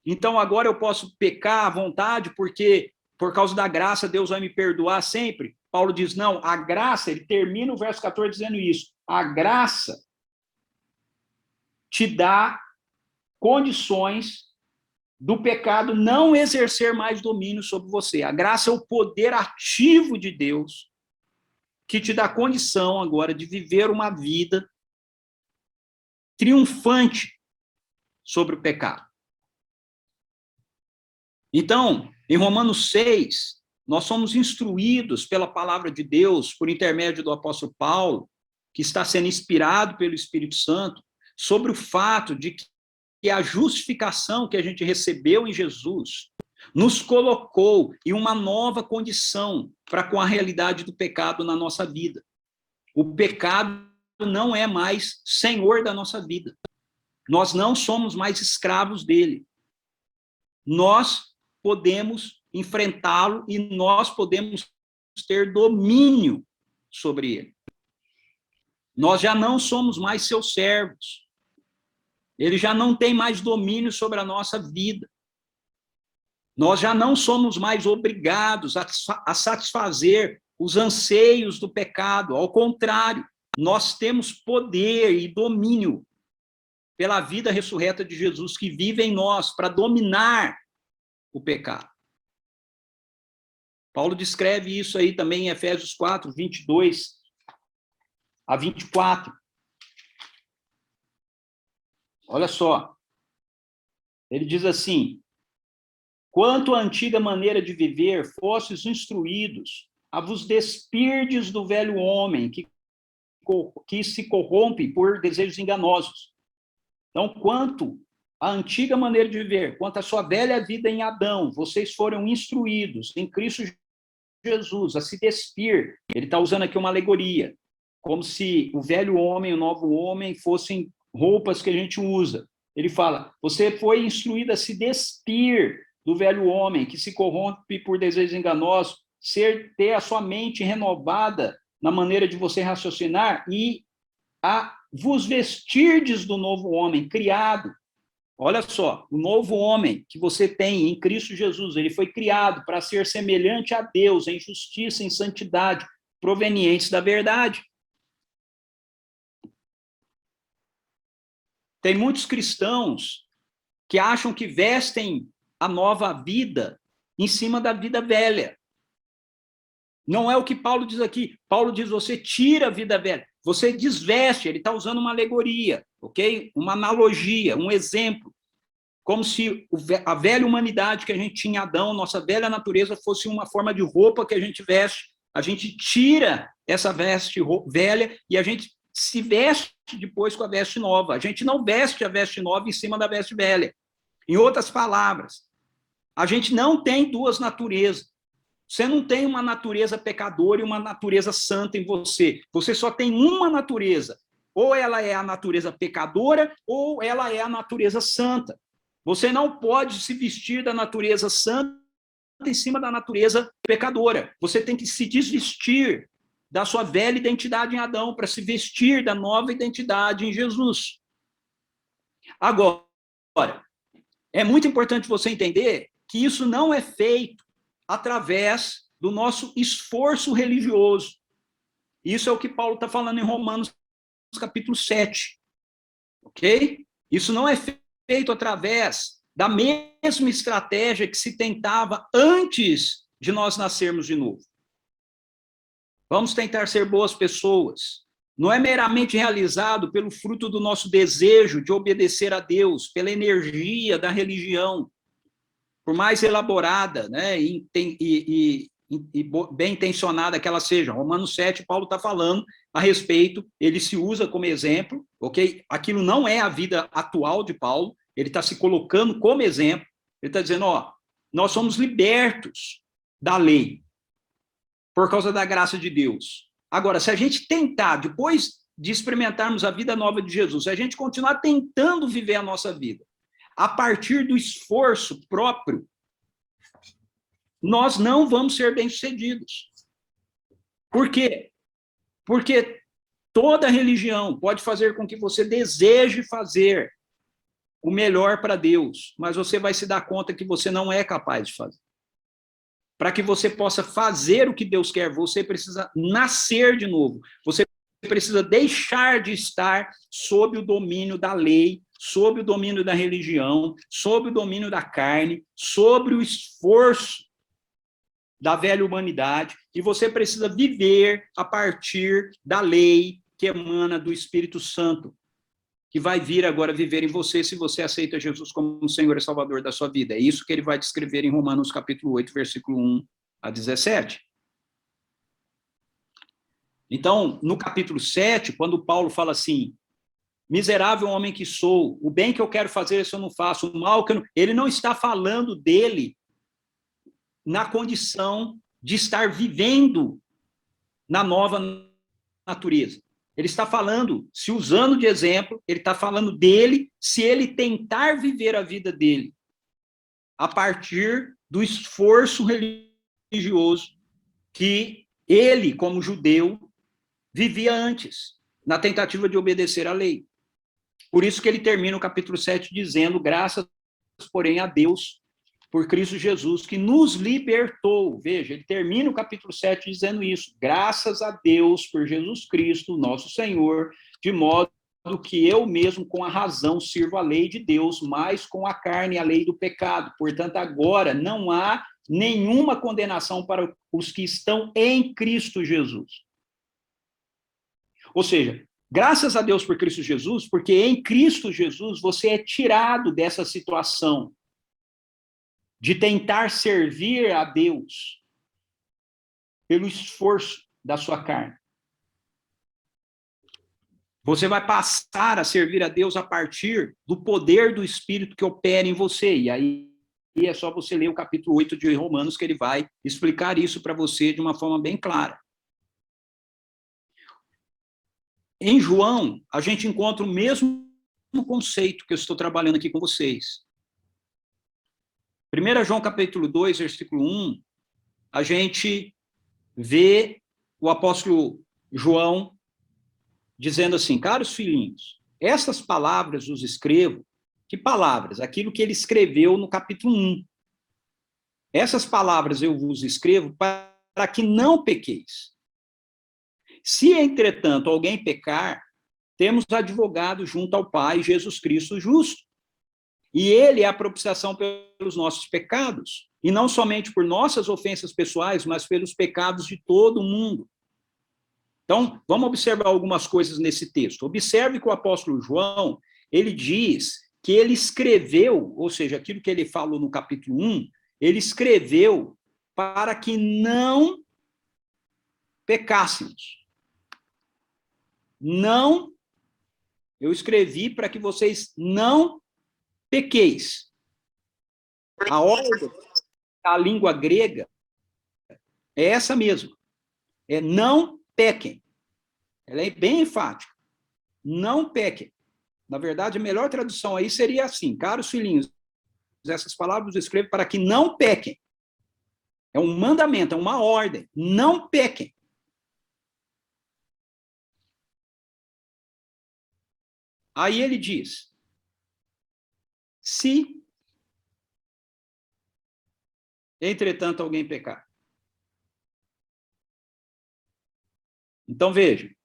então agora eu posso pecar à vontade, porque por causa da graça Deus vai me perdoar sempre. Paulo diz, não, a graça, ele termina o verso 14 dizendo isso, a graça te dá condições do pecado não exercer mais domínio sobre você. A graça é o poder ativo de Deus que te dá condição agora de viver uma vida triunfante sobre o pecado. Então, em Romanos 6, nós somos instruídos pela palavra de Deus, por intermédio do apóstolo Paulo, que está sendo inspirado pelo Espírito Santo, sobre o fato de que a justificação que a gente recebeu em Jesus nos colocou em uma nova condição para com a realidade do pecado na nossa vida. O pecado não é mais senhor da nossa vida. Nós não somos mais escravos dele. Nós podemos enfrentá-lo e nós podemos ter domínio sobre ele. Nós já não somos mais seus servos. Ele já não tem mais domínio sobre a nossa vida. Nós já não somos mais obrigados a satisfazer os anseios do pecado. Ao contrário, nós temos poder e domínio pela vida ressurreta de Jesus que vive em nós para dominar o pecado. Paulo descreve isso aí também em Efésios 4, 22 a 24. Olha só. Ele diz assim, quanto à antiga maneira de viver, fostes instruídos a vos despirdes do velho homem que se corrompe por desejos enganosos. Então, quanto à antiga maneira de viver, quanto à sua velha vida em Adão, vocês foram instruídos em Cristo Jesus a se despir. Ele está usando aqui uma alegoria, como se o velho homem e o novo homem fossem roupas que a gente usa. Ele fala, você foi instruído a se despir do velho homem que se corrompe por desejos enganosos, ter a sua mente renovada na maneira de você raciocinar e a vos vestirdes do novo homem, criado. Olha só, o novo homem que você tem em Cristo Jesus, ele foi criado para ser semelhante a Deus em justiça, em santidade, provenientes da verdade. Tem muitos cristãos que acham que vestem a nova vida em cima da vida velha. Não é o que Paulo diz aqui. Paulo diz, você tira a vida velha, você desveste, ele está usando uma alegoria, ok? Uma analogia, um exemplo. Como se a velha humanidade que a gente tinha em Adão, nossa velha natureza, fosse uma forma de roupa que a gente veste. A gente tira essa veste velha e a gente se veste depois com a veste nova. A gente não veste a veste nova em cima da veste velha. Em outras palavras, a gente não tem duas naturezas. Você não tem uma natureza pecadora e uma natureza santa em você. Você só tem uma natureza. Ou ela é a natureza pecadora, ou ela é a natureza santa. Você não pode se vestir da natureza santa em cima da natureza pecadora. Você tem que se desvestir da sua velha identidade em Adão para se vestir da nova identidade em Jesus. Agora, é muito importante você entender que isso não é feito através do nosso esforço religioso. Isso é o que Paulo está falando em Romanos, capítulo 7. Ok? Isso não é feito através da mesma estratégia que se tentava antes de nós nascermos de novo. Vamos tentar ser boas pessoas. Não é meramente realizado pelo fruto do nosso desejo de obedecer a Deus, pela energia da religião, por mais elaborada, né, e bem intencionada que ela seja. Romanos 7, Paulo está falando a respeito, ele se usa como exemplo, ok? Aquilo não é a vida atual de Paulo, ele está se colocando como exemplo, ele está dizendo, ó, nós somos libertos da lei, por causa da graça de Deus. Agora, se a gente tentar, depois de experimentarmos a vida nova de Jesus, se a gente continuar tentando viver a nossa vida, a partir do esforço próprio, nós não vamos ser bem-sucedidos. Por quê? Porque toda religião pode fazer com que você deseje fazer o melhor para Deus, mas você vai se dar conta que você não é capaz de fazer. Para que você possa fazer o que Deus quer, você precisa nascer de novo. Você precisa deixar de estar sob o domínio da lei, sob o domínio da religião, sob o domínio da carne, sobre o esforço da velha humanidade, e você precisa viver a partir da lei que emana do Espírito Santo, que vai vir agora viver em você se você aceita Jesus como Senhor e Salvador da sua vida. É isso que ele vai descrever em Romanos capítulo 8, versículo 1 a 17. Então, no capítulo 7, quando Paulo fala assim, miserável homem que sou, o bem que eu quero fazer, isso eu não faço, o mal que eu não... Ele não está falando dele na condição de estar vivendo na nova natureza. Ele está falando, se usando de exemplo, ele está falando dele, se ele tentar viver a vida dele a partir do esforço religioso que ele, como judeu, vivia antes, na tentativa de obedecer à lei. Por isso que ele termina o capítulo 7 dizendo, graças, porém, a Deus, por Cristo Jesus, que nos libertou. Veja, ele termina o capítulo 7 dizendo isso. Graças a Deus por Jesus Cristo, nosso Senhor, de modo que eu mesmo, com a razão, sirvo a lei de Deus, mas com a carne, a lei do pecado. Portanto, agora não há nenhuma condenação para os que estão em Cristo Jesus. Ou seja, graças a Deus por Cristo Jesus, porque em Cristo Jesus você é tirado dessa situação de tentar servir a Deus pelo esforço da sua carne. Você vai passar a servir a Deus a partir do poder do Espírito que opera em você. E aí é só você ler o capítulo 8 de Romanos que ele vai explicar isso para você de uma forma bem clara. Em João, a gente encontra o mesmo conceito que eu estou trabalhando aqui com vocês. 1 João capítulo 2, versículo 1, a gente vê o apóstolo João dizendo assim, caros filhinhos, essas palavras os escrevo, que palavras? Aquilo que ele escreveu no capítulo 1. Essas palavras eu vos escrevo para que não pequeis. Se, entretanto, alguém pecar, temos advogado junto ao Pai, Jesus Cristo justo. E ele é a propiciação pelos nossos pecados, e não somente por nossas ofensas pessoais, mas pelos pecados de todo mundo. Então, vamos observar algumas coisas nesse texto. Observe que o apóstolo João, ele diz que ele escreveu, ou seja, aquilo que ele falou no capítulo 1, ele escreveu para que não pecássemos. Não, eu escrevi para que vocês não pequeis. A ordem da língua grega é essa mesma. É não pequem. Ela é bem enfática. Não pequem. Na verdade, a melhor tradução aí seria assim, caros filhinhos, essas palavras eu escrevo para que não pequem. É um mandamento, é uma ordem. Não pequem. Aí ele diz, Se, entretanto, alguém pecar. Então, veja,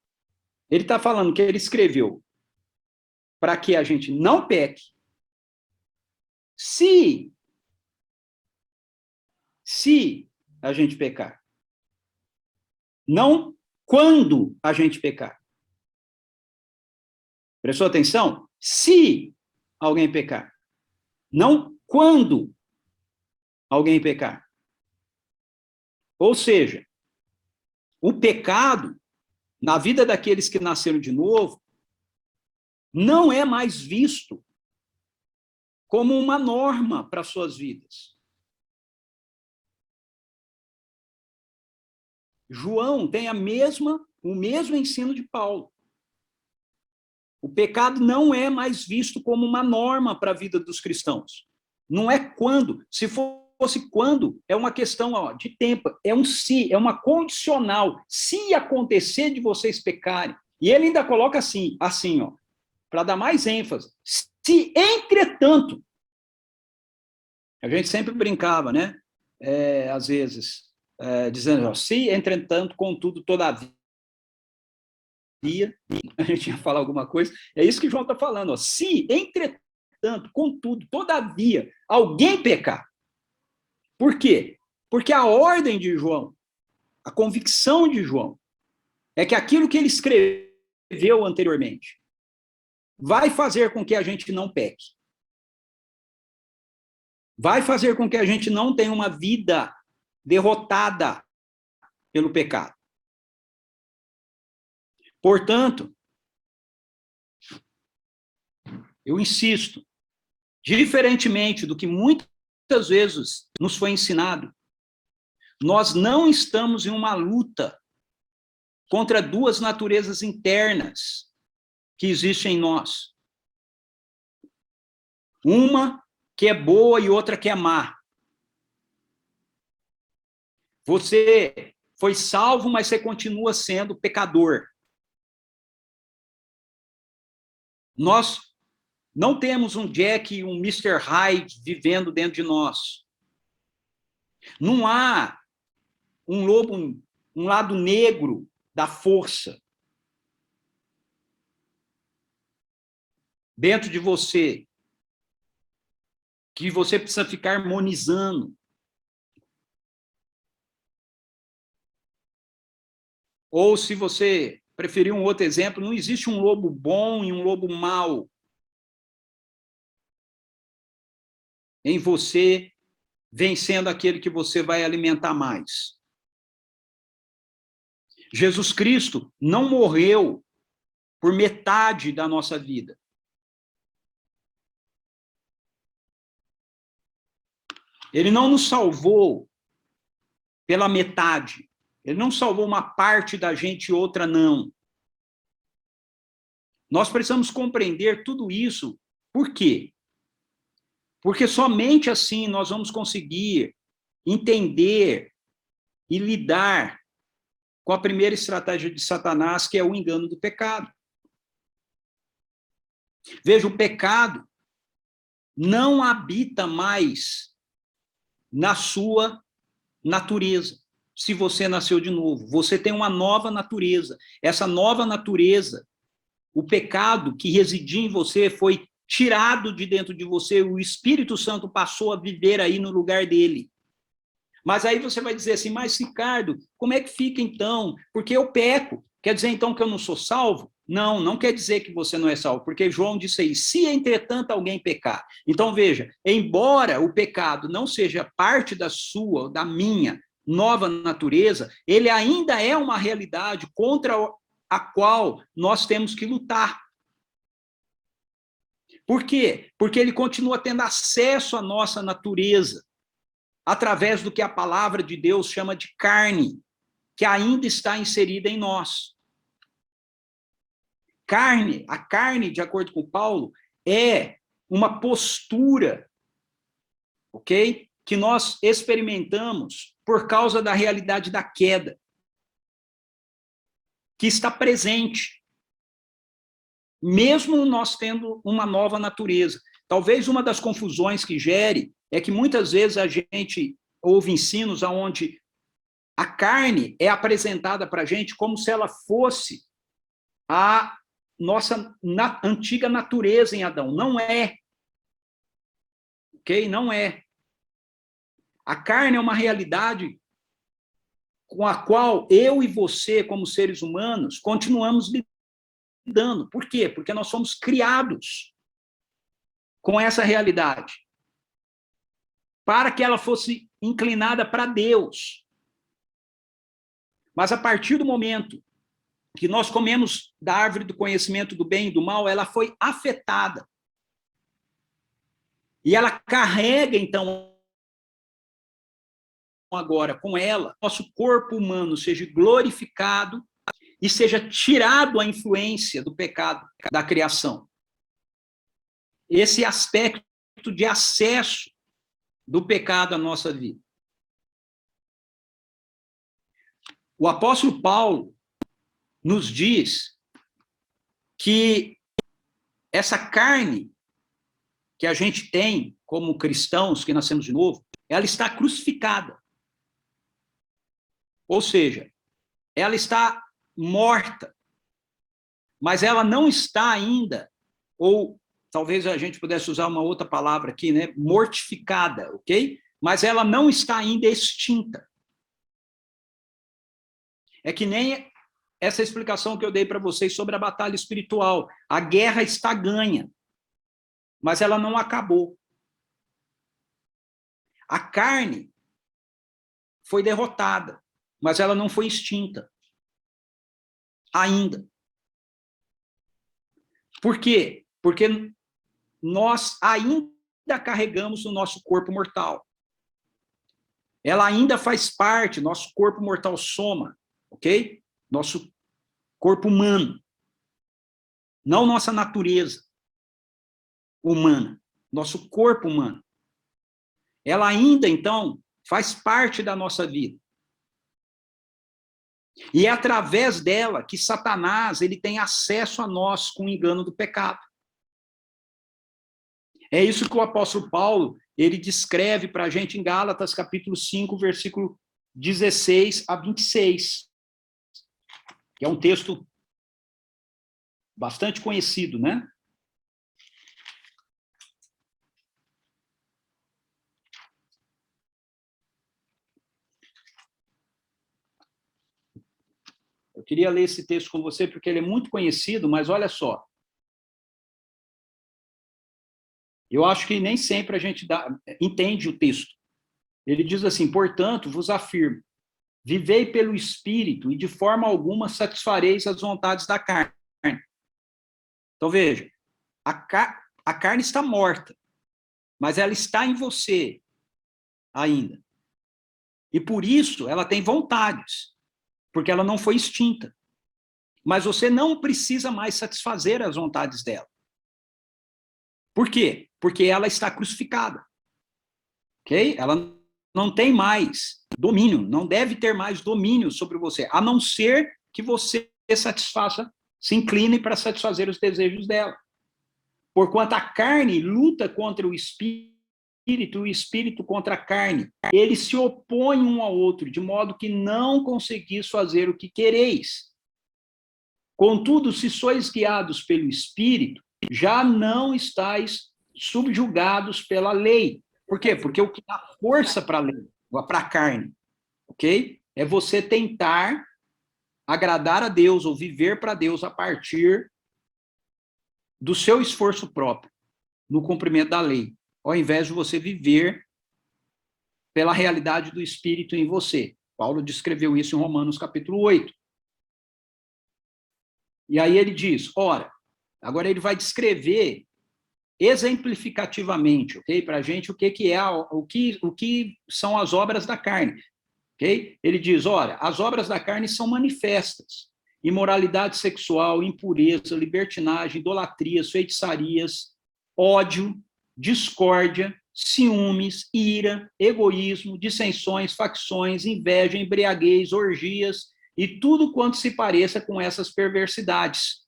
ele está falando que ele escreveu para que a gente não peque, se a gente pecar. Não quando a gente pecar. Prestou atenção? Se alguém pecar. Não quando alguém pecar. Ou seja, o pecado, na vida daqueles que nasceram de novo, não é mais visto como uma norma para suas vidas. João tem o mesmo ensino de Paulo. O pecado não é mais visto como uma norma para a vida dos cristãos. Não é quando. Se fosse quando, é uma questão de tempo. É um se, é uma condicional. Se acontecer de vocês pecarem. E ele ainda coloca assim, para dar mais ênfase. Se, entretanto, a gente sempre brincava, né? Às vezes, dizendo, se, entretanto, contudo, todavia, a gente ia falar alguma coisa, é isso que João está falando, se, entretanto, contudo, todavia, alguém pecar. Por quê? Porque a ordem de João, a convicção de João, é que aquilo que ele escreveu anteriormente vai fazer com que a gente não peque. Vai fazer com que a gente não tenha uma vida derrotada pelo pecado. Portanto, eu insisto, diferentemente do que muitas vezes nos foi ensinado, nós não estamos em uma luta contra duas naturezas internas que existem em nós. Uma que é boa e outra que é má. Você foi salvo, mas você continua sendo pecador. Nós não temos um Jack e um Mr. Hyde vivendo dentro de nós. Não há um lobo, um lado negro da força dentro de você, que você precisa ficar harmonizando. Ou, se você preferir um outro exemplo, não existe um lobo bom e um lobo mau em você, vencendo aquele que você vai alimentar mais. Jesus Cristo não morreu por metade da nossa vida. Ele não nos salvou pela metade. Ele não salvou uma parte da gente e outra não. Nós precisamos compreender tudo isso. Por quê? Porque somente assim nós vamos conseguir entender e lidar com a primeira estratégia de Satanás, que é o engano do pecado. Veja, o pecado não habita mais na sua natureza. Se você nasceu de novo, você tem uma nova natureza. Essa nova natureza, o pecado que residia em você foi tirado de dentro de você, o Espírito Santo passou a viver aí no lugar dele. Mas aí você vai dizer assim, mas Ricardo, como é que fica então? Porque eu peco. Quer dizer então que eu não sou salvo? Não, não quer dizer que você não é salvo, porque João disse aí, se entretanto alguém pecar. Então veja, embora o pecado não seja parte da sua, da minha nova natureza, ele ainda é uma realidade contra a qual nós temos que lutar. Por quê? Porque ele continua tendo acesso à nossa natureza, através do que a palavra de Deus chama de carne, que ainda está inserida em nós. A carne, de acordo com Paulo, é uma postura, ok? Que nós experimentamos por causa da realidade da queda, que está presente, mesmo nós tendo uma nova natureza. Talvez uma das confusões que gere é que muitas vezes a gente ouve ensinos onde a carne é apresentada para a gente como se ela fosse a nossa antiga natureza em Adão. Não é. Ok? Não é. A carne é uma realidade com a qual eu e você, como seres humanos, continuamos lidando. Por quê? Porque nós somos criados com essa realidade, para que ela fosse inclinada para Deus. Mas a partir do momento que nós comemos da árvore do conhecimento do bem e do mal, ela foi afetada. E ela carrega, então, agora com ela, nosso corpo humano seja glorificado e seja tirado a influência do pecado da criação. Esse aspecto de acesso do pecado à nossa vida. O apóstolo Paulo nos diz que essa carne que a gente tem como cristãos que nascemos de novo, ela está crucificada. Ou seja, ela está morta, mas ela não está ainda, ou talvez a gente pudesse usar uma outra palavra aqui, né? Mortificada, ok? Mas ela não está ainda extinta. É que nem essa explicação que eu dei para vocês sobre a batalha espiritual. A guerra está ganha, mas ela não acabou. A carne foi derrotada, mas ela não foi extinta. Ainda. Por quê? Porque nós ainda carregamos o nosso corpo mortal. Ela ainda faz parte, nosso corpo mortal soma, ok? Nosso corpo humano. Não nossa natureza humana, nosso corpo humano. Ela ainda, então, faz parte da nossa vida. E é através dela que Satanás ele tem acesso a nós com o engano do pecado. É isso que o apóstolo Paulo ele descreve para a gente em Gálatas, capítulo 5, versículo 16 a 26. Que é um texto bastante conhecido, né? Eu queria ler esse texto com você porque ele é muito conhecido, mas olha só. Eu acho que nem sempre a gente entende o texto. Ele diz assim, portanto, vos afirmo, vivei pelo Espírito e de forma alguma satisfareis as vontades da carne. Então, veja, a carne está morta, mas ela está em você ainda. E por isso ela tem vontades, porque ela não foi extinta. Mas você não precisa mais satisfazer as vontades dela. Por quê? Porque ela está crucificada. Ok? Ela não tem mais domínio, não deve ter mais domínio sobre você, a não ser que você satisfaça, se incline para satisfazer os desejos dela. Porquanto a carne luta contra o espírito e o espírito contra a carne. Eles se opõem um ao outro, de modo que não conseguis fazer o que quereis. Contudo, se sois guiados pelo espírito, já não estáis subjugados pela lei. Por quê? Porque o que dá força para a lei, para a carne, ok? É você tentar agradar a Deus ou viver para Deus a partir do seu esforço próprio, no cumprimento da lei, ao invés de você viver pela realidade do Espírito em você. Paulo descreveu isso em Romanos capítulo 8. E aí ele diz, ora, agora ele vai descrever exemplificativamente, ok? Para a gente o que é o que são as obras da carne, ok? Ele diz, olha, as obras da carne são manifestas: imoralidade sexual, impureza, libertinagem, idolatrias, feitiçarias, ódio, discórdia, ciúmes, ira, egoísmo, dissensões, facções, inveja, embriaguez, orgias e tudo quanto se pareça com essas perversidades.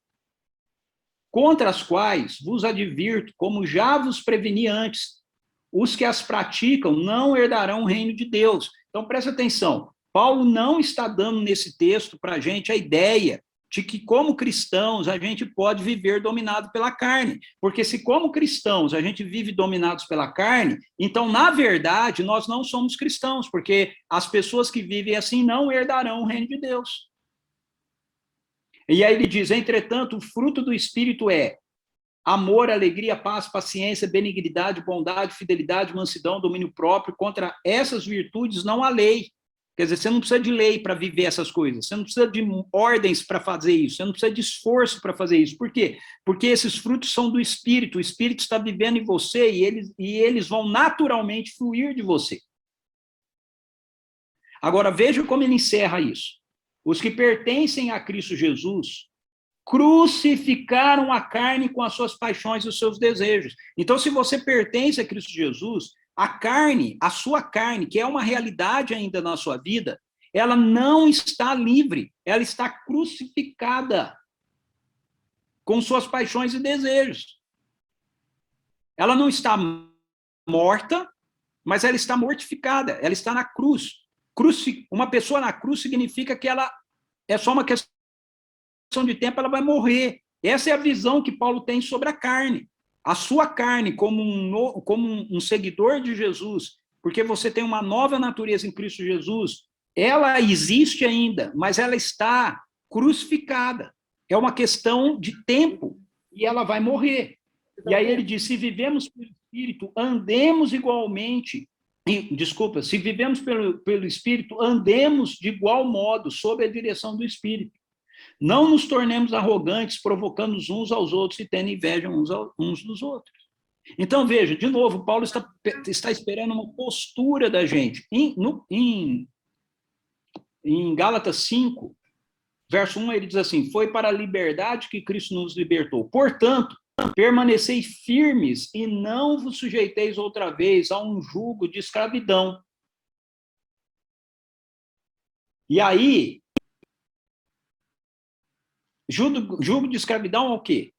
contra as quais vos advirto, como já vos preveni antes, os que as praticam não herdarão o reino de Deus. Então, presta atenção, Paulo não está dando nesse texto para a gente a ideia de que, como cristãos, a gente pode viver dominado pela carne. Porque se, como cristãos, a gente vive dominados pela carne, então, na verdade, nós não somos cristãos, porque as pessoas que vivem assim não herdarão o reino de Deus. E aí ele diz, entretanto, o fruto do Espírito é amor, alegria, paz, paciência, benignidade, bondade, fidelidade, mansidão, domínio próprio. Contra essas virtudes não há lei. Quer dizer, você não precisa de lei para viver essas coisas, você não precisa de ordens para fazer isso, você não precisa de esforço para fazer isso. Por quê? Porque esses frutos são do Espírito, o Espírito está vivendo em você e eles vão naturalmente fluir de você. Agora, veja como ele encerra isso. Os que pertencem a Cristo Jesus crucificaram a carne com as suas paixões e os seus desejos. Então, se você pertence a Cristo Jesus, a carne, a sua carne, que é uma realidade ainda na sua vida, ela não está livre, ela está crucificada com suas paixões e desejos. Ela não está morta, mas ela está mortificada, ela está na cruz. Uma pessoa na cruz significa que ela é só uma questão de tempo, ela vai morrer. Essa é a visão que Paulo tem sobre a carne. A sua carne, como um seguidor de Jesus, porque você tem uma nova natureza em Cristo Jesus, ela existe ainda, mas ela está crucificada. É uma questão de tempo e ela vai morrer. E aí ele diz, se vivemos pelo Espírito, andemos igualmente. Desculpa, se vivemos pelo Espírito, andemos de igual modo, sob a direção do Espírito. Não nos tornemos arrogantes, provocando uns aos outros e tendo inveja uns dos outros. Então, veja, de novo, Paulo está esperando uma postura da gente. Em Gálatas 5, verso 1, ele diz assim, foi para a liberdade que Cristo nos libertou. Portanto, permanecei firmes e não vos sujeiteis outra vez a um jugo de escravidão. E aí, jugo de escravidão é o quê?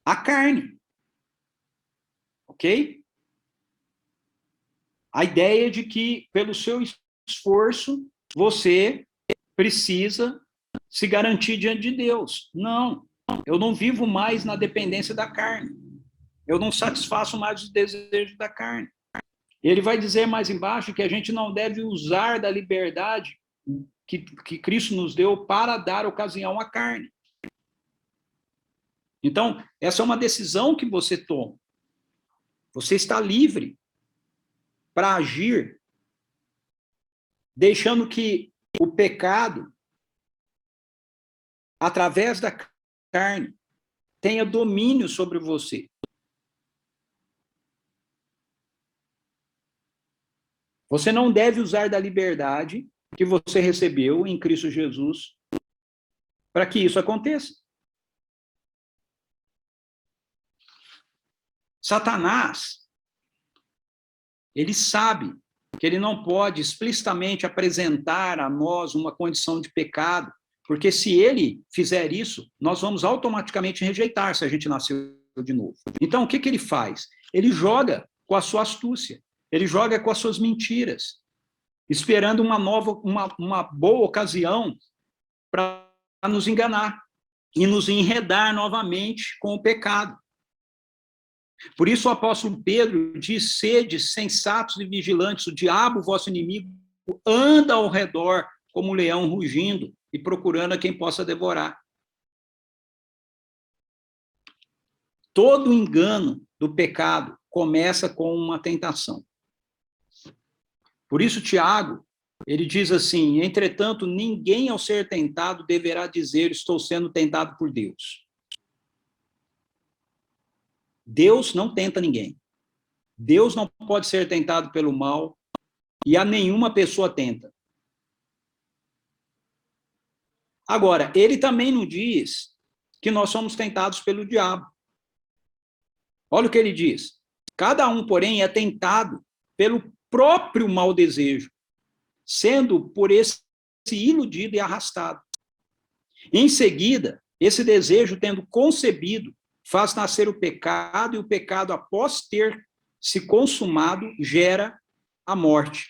A carne. Ok? A ideia de que, pelo seu esforço, você precisa se garantir diante de Deus. Não, eu não vivo mais na dependência da carne. Eu não satisfaço mais os desejos da carne. Ele vai dizer mais embaixo que a gente não deve usar da liberdade que Cristo nos deu para dar ocasião à carne. Então, essa é uma decisão que você toma. Você está livre para agir, deixando que o pecado, através da carne, tenha domínio sobre você. Você não deve usar da liberdade que você recebeu em Cristo Jesus para que isso aconteça. Satanás, ele sabe que ele não pode explicitamente apresentar a nós uma condição de pecado, porque se ele fizer isso, nós vamos automaticamente rejeitar se a gente nasceu de novo. Então, o que ele faz? Ele joga com a sua astúcia, ele joga com as suas mentiras, esperando uma boa ocasião para nos enganar e nos enredar novamente com o pecado. Por isso o apóstolo Pedro diz, sede sensatos e vigilantes, o diabo, vosso inimigo, anda ao redor como um leão rugindo e procurando a quem possa devorar. Todo engano do pecado começa com uma tentação. Por isso Tiago, ele diz assim, entretanto, ninguém ao ser tentado deverá dizer, estou sendo tentado por Deus. Deus não tenta ninguém. Deus não pode ser tentado pelo mal e a nenhuma pessoa tenta. Agora, ele também não diz que nós somos tentados pelo diabo. Olha o que ele diz. Cada um, porém, é tentado pelo próprio mau desejo, sendo por esse iludido e arrastado. Em seguida, Esse desejo, tendo concebido, faz nascer o pecado, e o pecado, após ter se consumado, gera a morte.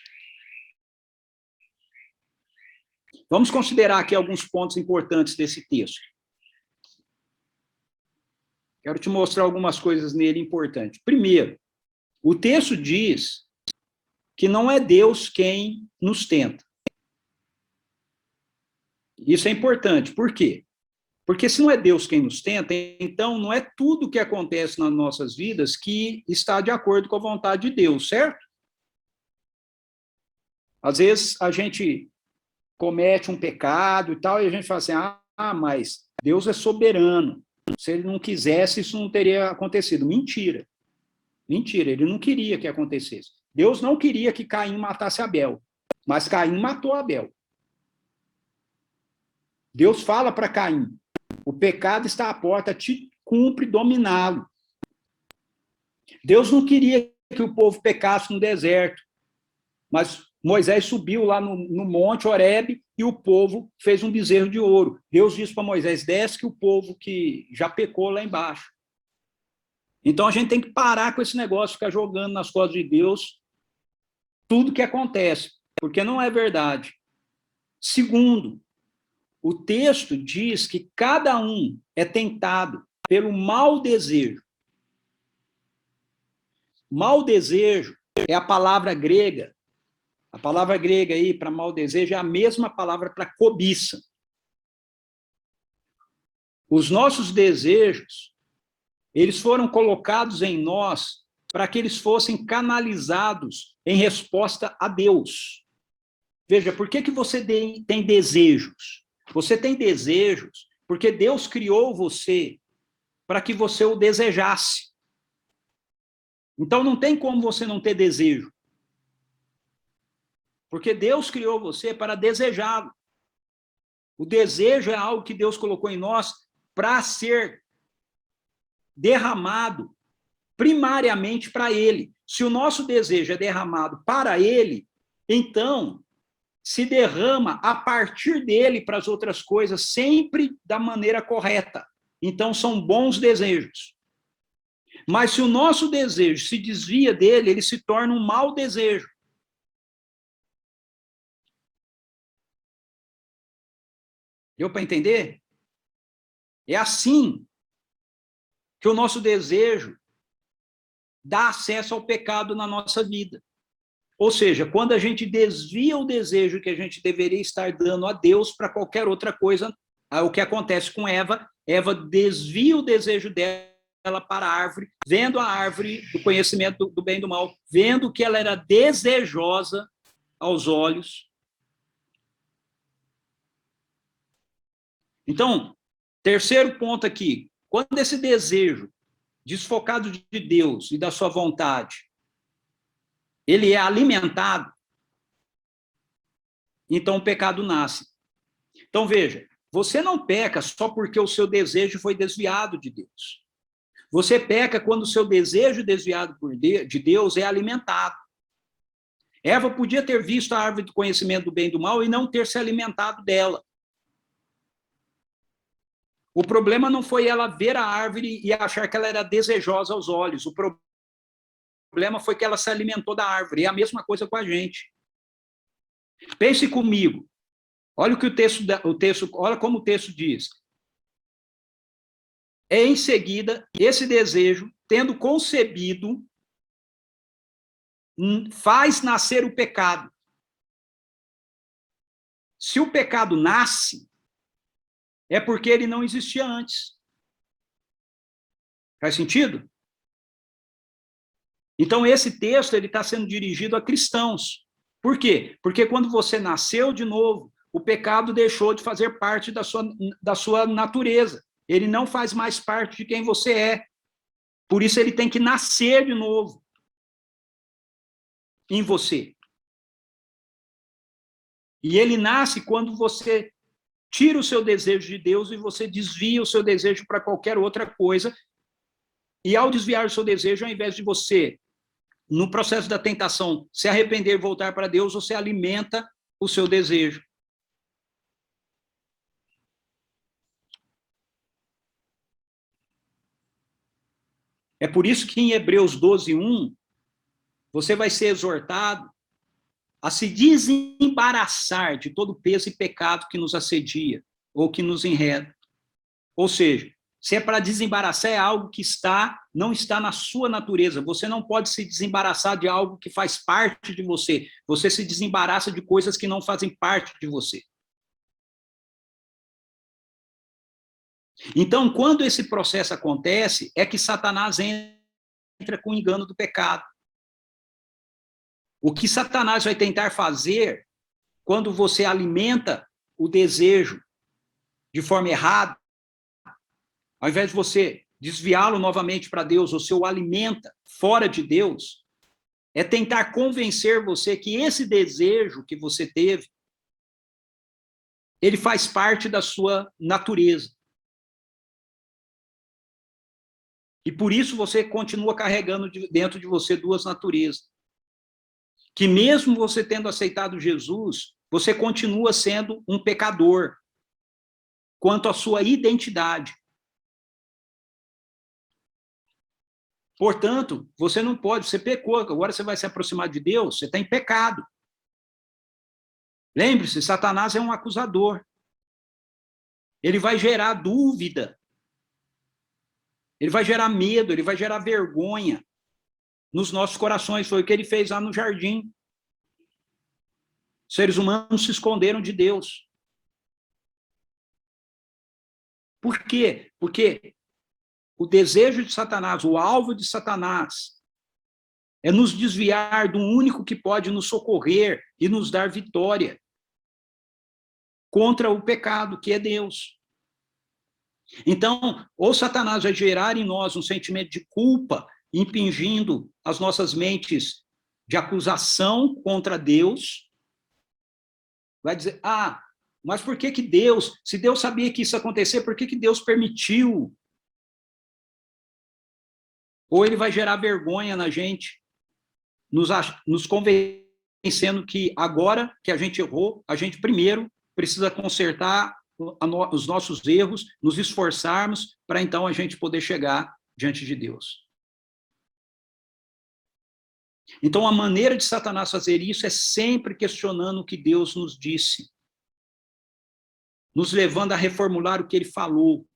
Vamos considerar aqui alguns pontos importantes desse texto. Quero te mostrar algumas coisas nele importantes. Primeiro, o texto diz que não é Deus quem nos tenta. Isso é importante. Por quê? Porque se não é Deus quem nos tenta, então não é tudo que acontece nas nossas vidas que está de acordo com a vontade de Deus, certo? Às vezes a gente comete um pecado e tal, e a gente fala assim, mas Deus é soberano. Se ele não quisesse, isso não teria acontecido. Mentira. Mentira, ele não queria que acontecesse. Deus não queria que Caim matasse Abel, mas Caim matou Abel. Deus fala para Caim, o pecado está à porta, te cumpre dominá-lo. Deus não queria que o povo pecasse no deserto, mas Moisés subiu lá no monte Horebe e o povo fez um bezerro de ouro. Deus disse para Moisés, desce que o povo que já pecou lá embaixo. Então a gente tem que parar com esse negócio, ficar jogando nas costas de Deus tudo que acontece, porque não é verdade. Segundo, o texto diz que cada um é tentado pelo mau desejo. Mau desejo é a palavra grega. A palavra grega aí para mau desejo é a mesma palavra para cobiça. Os nossos desejos, eles foram colocados em nós para que eles fossem canalizados em resposta a Deus. Veja, por que você tem desejos? Você tem desejos porque Deus criou você para que você o desejasse. Então não tem como você não ter desejo. Porque Deus criou você para desejá-lo. O desejo é algo que Deus colocou em nós para ser derramado primariamente para Ele. Se o nosso desejo é derramado para Ele, então se derrama a partir dele para as outras coisas, sempre da maneira correta. Então são bons desejos. Mas se o nosso desejo se desvia dele, ele se torna um mau desejo. Deu para entender? É assim que o nosso desejo dá acesso ao pecado na nossa vida. Ou seja, quando a gente desvia o desejo que a gente deveria estar dando a Deus para qualquer outra coisa, o que acontece com Eva, Eva desvia o desejo dela para a árvore, vendo a árvore do conhecimento do bem e do mal, vendo que ela era desejosa aos olhos. Então, terceiro ponto aqui, quando esse desejo desfocado de Deus e da sua vontade, ele é alimentado, então o pecado nasce. Então, veja, você não peca só porque o seu desejo foi desviado de Deus. Você peca quando o seu desejo desviado de Deus é alimentado. Eva podia ter visto a árvore do conhecimento do bem e do mal e não ter se alimentado dela. O problema não foi ela ver a árvore e achar que ela era desejosa aos olhos. O problema foi que ela se alimentou da árvore. É a mesma coisa com a gente. Pense comigo. Olha o que o texto, olha como o texto diz. Em seguida, esse desejo, tendo concebido, faz nascer o pecado. Se o pecado nasce, é porque ele não existia antes. Faz sentido? Então, esse texto ele está sendo dirigido a cristãos. Por quê? Porque quando você nasceu de novo, o pecado deixou de fazer parte da sua natureza. Ele não faz mais parte de quem você é. Por isso, ele tem que nascer de novo em você. E ele nasce quando você tira o seu desejo de Deus e você desvia o seu desejo para qualquer outra coisa. E ao desviar o seu desejo, ao invés de você, no processo da tentação, se arrepender e voltar para Deus, você alimenta o seu desejo. É por isso que em Hebreus 12:1, você vai ser exortado a se desembaraçar de todo peso e pecado que nos assedia, ou que nos enreda. Ou seja, se é para desembaraçar, é algo que não está na sua natureza. Você não pode se desembaraçar de algo que faz parte de você. Você se desembaraça de coisas que não fazem parte de você. Então, quando esse processo acontece, é que Satanás entra com o engano do pecado. O que Satanás vai tentar fazer quando você alimenta o desejo de forma errada, ao invés de você desviá-lo novamente para Deus, ou você o alimenta fora de Deus, é tentar convencer você que esse desejo que você teve, ele faz parte da sua natureza. E por isso você continua carregando dentro de você duas naturezas. Que mesmo você tendo aceitado Jesus, você continua sendo um pecador quanto à sua identidade. Portanto, você não pode, você pecou, agora você vai se aproximar de Deus, você está em pecado. Lembre-se, Satanás é um acusador. Ele vai gerar dúvida. Ele vai gerar medo, ele vai gerar vergonha nos nossos corações. Foi o que ele fez lá no jardim. Os seres humanos se esconderam de Deus. Por quê? Porque o desejo de Satanás, o alvo de Satanás, é nos desviar do único que pode nos socorrer e nos dar vitória contra o pecado, que é Deus. Então, ou Satanás vai gerar em nós um sentimento de culpa, impingindo as nossas mentes de acusação contra Deus, vai dizer, mas por que Deus, se Deus sabia que isso ia acontecer, por que Deus permitiu? Ou ele vai gerar vergonha na gente, nos convencendo que agora que a gente errou, a gente primeiro precisa consertar os nossos erros, nos esforçarmos para então a gente poder chegar diante de Deus. Então a maneira de Satanás fazer isso é sempre questionando o que Deus nos disse, nos levando a reformular o que ele falou.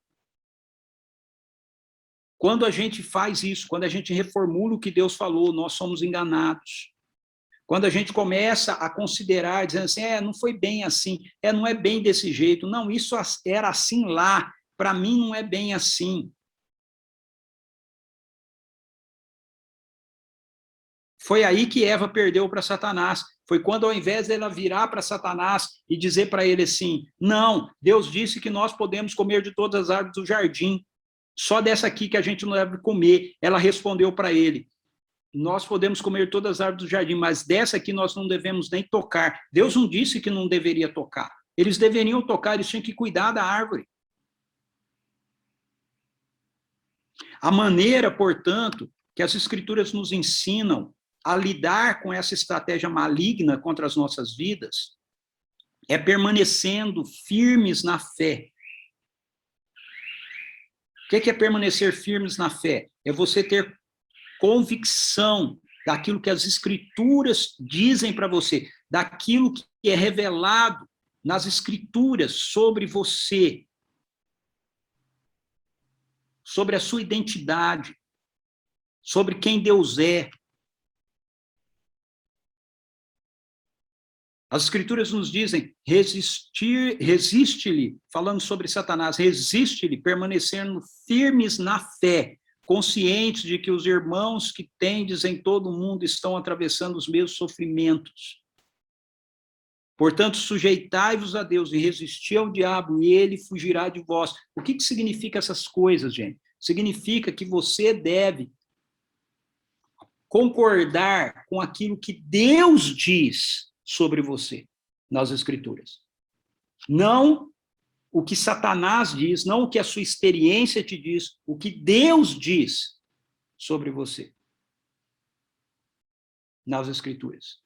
Quando a gente faz isso, quando a gente reformula o que Deus falou, nós somos enganados. Quando a gente começa a considerar, dizendo assim, não foi bem assim, não é bem desse jeito, não, isso era assim lá, para mim não é bem assim. Foi aí que Eva perdeu para Satanás. Foi quando, ao invés dela virar para Satanás e dizer para ele assim, não, Deus disse que nós podemos comer de todas as árvores do jardim, só dessa aqui que a gente não deve comer. Ela respondeu para ele, nós podemos comer todas as árvores do jardim, mas dessa aqui nós não devemos nem tocar. Deus não disse que não deveria tocar. Eles deveriam tocar, eles tinham que cuidar da árvore. A maneira, portanto, que as Escrituras nos ensinam a lidar com essa estratégia maligna contra as nossas vidas é permanecendo firmes na fé. O que é permanecer firmes na fé? É você ter convicção daquilo que as Escrituras dizem para você, daquilo que é revelado nas Escrituras sobre você, sobre a sua identidade, sobre quem Deus é. As Escrituras nos dizem, resiste-lhe, falando sobre Satanás, resiste-lhe, permanecendo firmes na fé, conscientes de que os irmãos que tendes em todo o mundo estão atravessando os mesmos sofrimentos. Portanto, sujeitai-vos a Deus e resisti ao diabo, e ele fugirá de vós. O que significa essas coisas, gente? Significa que você deve concordar com aquilo que Deus diz sobre você nas Escrituras. Não o que Satanás diz, não o que a sua experiência te diz, o que Deus diz sobre você nas Escrituras.